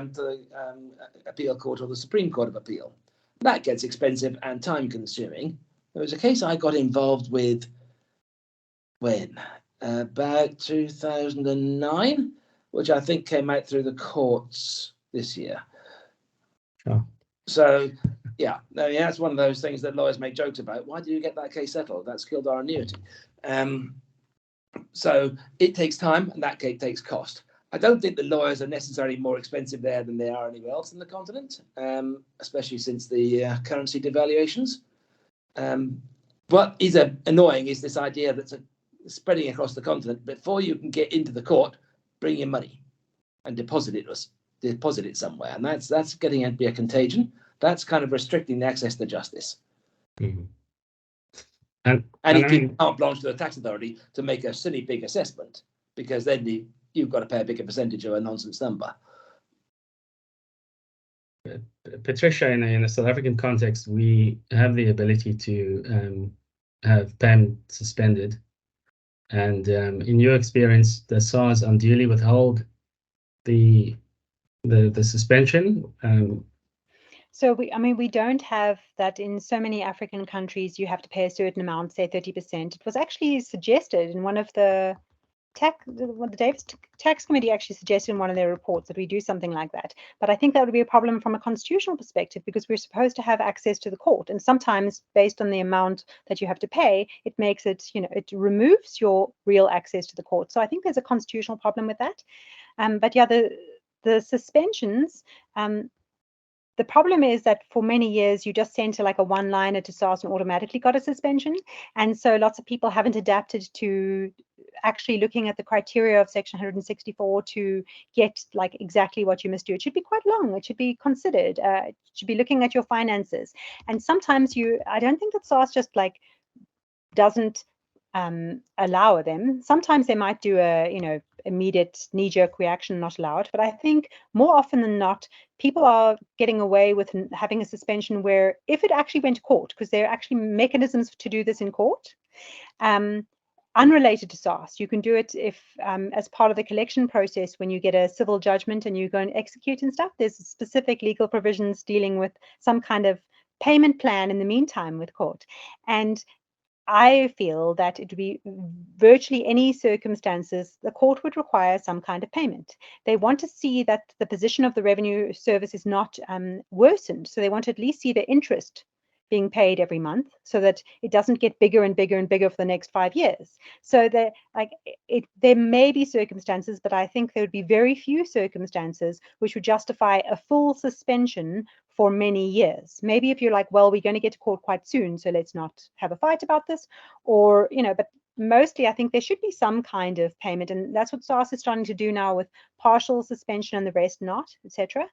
appeal court or the Supreme Court of Appeal. That gets expensive and time consuming. There was a case I got involved with about 2009, which I think came out through the courts this year. Oh. So, yeah, I mean, that's one of those things that lawyers make jokes about. Why do you get that case settled? That's killed our annuity. So it takes time, and that case takes cost. I don't think the lawyers are necessarily more expensive there than they are anywhere else in the continent, especially since the currency devaluations. What is annoying is this idea that's spreading across the continent. Before you can get into the court, bring your money and deposit it somewhere, and that's getting to be a contagion. That's kind of restricting the access to justice. Mm-hmm. And if you can't blanche to the tax authority to make a silly big assessment, because then you've got to pay a bigger percentage of a nonsense number. Patricia, in a South African context, we have the ability to have payment suspended. And in your experience, the SARS unduly withhold the suspension? So we don't have that in so many African countries. You have to pay a certain amount, say 30%. It was actually suggested in one of the Davis Tax Committee actually suggested in one of their reports that we do something like that. But I think that would be a problem from a constitutional perspective, because we're supposed to have access to the court. And sometimes based on the amount that you have to pay, it makes it, it removes your real access to the court. So I think there's a constitutional problem with that. But yeah, the suspensions, the problem is that for many years, you just sent like a one-liner to SARS and automatically got a suspension. And so lots of people haven't adapted to actually looking at the criteria of Section 164 to get like exactly what you must do. It should be quite long. It should be considered. It should be looking at your finances. And sometimes I don't think that SARS just like doesn't allow them. Sometimes they might do a immediate knee-jerk reaction, not allow it. But I think more often than not, people are getting away with having a suspension where if it actually went to court, because there are actually mechanisms to do this in court, unrelated to SARS. You can do it if as part of the collection process, when you get a civil judgment and you go and execute and stuff, there's specific legal provisions dealing with some kind of payment plan in the meantime with court. And I feel that it would be virtually any circumstances, the court would require some kind of payment. They want to see that the position of the revenue service is not worsened. So they want to at least see the interest being paid every month so that it doesn't get bigger and bigger and bigger for the next 5 years. So there may be circumstances, but I think there would be very few circumstances which would justify a full suspension for many years. Maybe if you're like, well, we're going to get to court quite soon, so let's not have a fight about this, or, but mostly I think there should be some kind of payment, and that's what SARS is starting to do now with partial suspension and the rest not, etc.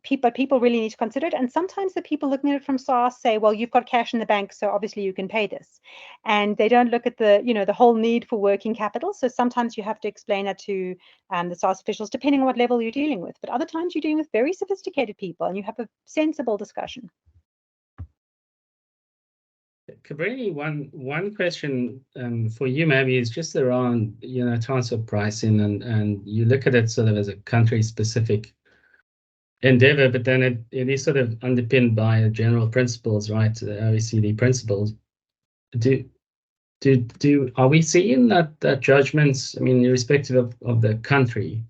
People really need to consider it. And sometimes the people looking at it from SARS say, well, you've got cash in the bank, so obviously you can pay this. And they don't look at the whole need for working capital. So sometimes you have to explain that to the SARS officials, depending on what level you're dealing with. But other times you're dealing with very sophisticated people and you have a sensible discussion. Cabrini, one question for you maybe is just around, transfer pricing, and you look at it sort of as a country-specific endeavor, but then it is sort of underpinned by general principles, right? The OECD principles. Are we seeing that judgments, irrespective of the country,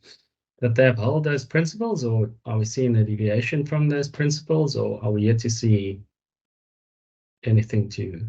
that they uphold those principles, or are we seeing a deviation from those principles, or are we yet to see anything to?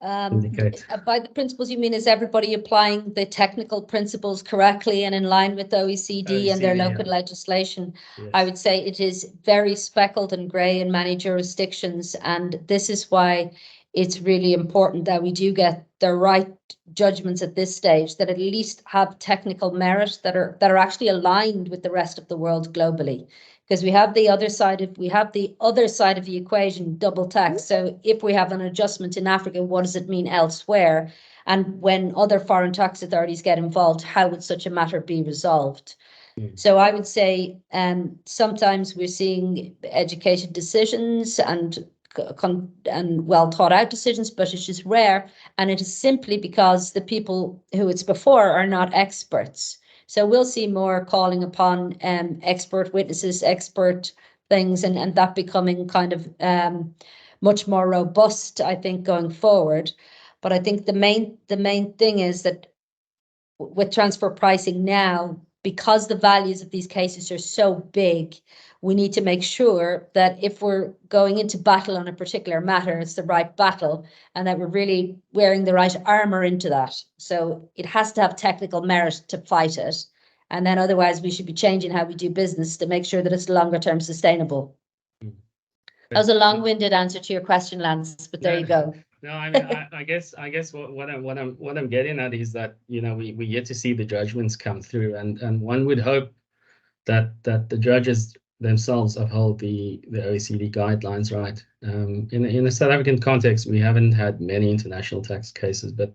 indicate? By the principles, you mean is everybody applying the technical principles correctly and in line with OECD and their OECD, local legislation? Yes. I would say it is very speckled and grey in many jurisdictions, and this is why it's really important that we do get the right judgments at this stage, that at least have technical merit, that are actually aligned with the rest of the world globally. Because we have the other side of the equation, double tax. So if we have an adjustment in Africa, what does it mean elsewhere? And when other foreign tax authorities get involved, how would such a matter be resolved? So I would say sometimes we're seeing educated decisions and well thought out decisions, but it's just rare, and it is simply because the people who it's before are not experts. So we'll see more calling upon expert witnesses, expert things, and that becoming kind of much more robust, I think, going forward. But I think the main thing is that with transfer pricing now, because the values of these cases are so big, we need to make sure that if we're going into battle on a particular matter, it's the right battle, and that we're really wearing the right armor into that. So it has to have technical merit to fight it. And then otherwise we should be changing how we do business to make sure that it's longer term sustainable. That was a long-winded answer to your question, Lance, but there you go. No, I mean, I guess what I'm getting at is that, you know, we yet to see the judgments come through, and one would hope that the judges themselves uphold the OECD guidelines, right? In a South African context, we haven't had many international tax cases, but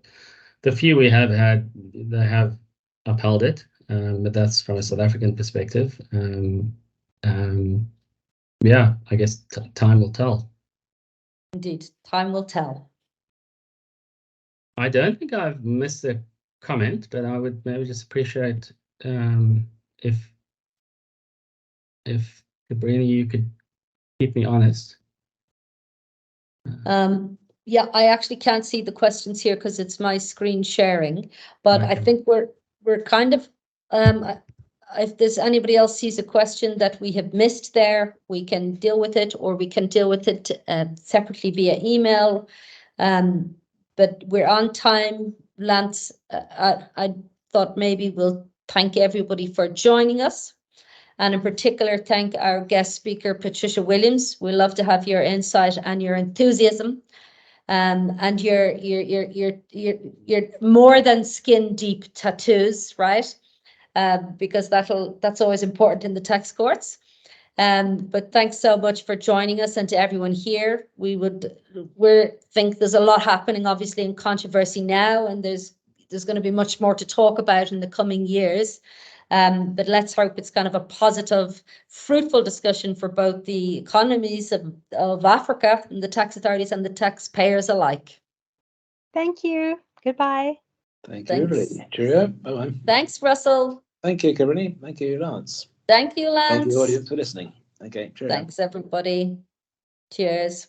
the few we have had, they have upheld it. But that's from a South African perspective. Yeah, I guess time will tell. Indeed, time will tell. I don't think I've missed a comment, but I would maybe just appreciate if 𝗸𝗏𝗍, you could keep me honest. Yeah, I actually can't see the questions here because it's my screen sharing, but Okay. I think we're kind of if there's anybody else sees a question that we have missed there, we can deal with it, or we can deal with it separately via email. But we're on time, Lance. I thought maybe we'll thank everybody for joining us, and in particular thank our guest speaker Patricia Williams. We love to have your insight and your enthusiasm, and your more than skin deep tattoos, right? Because that's always important in the tax courts. But thanks so much for joining us, and to everyone here. We think there's a lot happening, obviously, in controversy now, and there's going to be much more to talk about in the coming years. But let's hope it's kind of a positive, fruitful discussion for both the economies of Africa and the tax authorities and the taxpayers alike. Thank you. Goodbye. Thank you, everybody. Cheerio. Bye-bye. Thanks, Russell. Thank you, 𝗸𝗏𝗍. Thank you, Lance. Thank you, Lance. Thank you, audience, for listening. Okay, cheerio. Thanks, everybody. Cheers.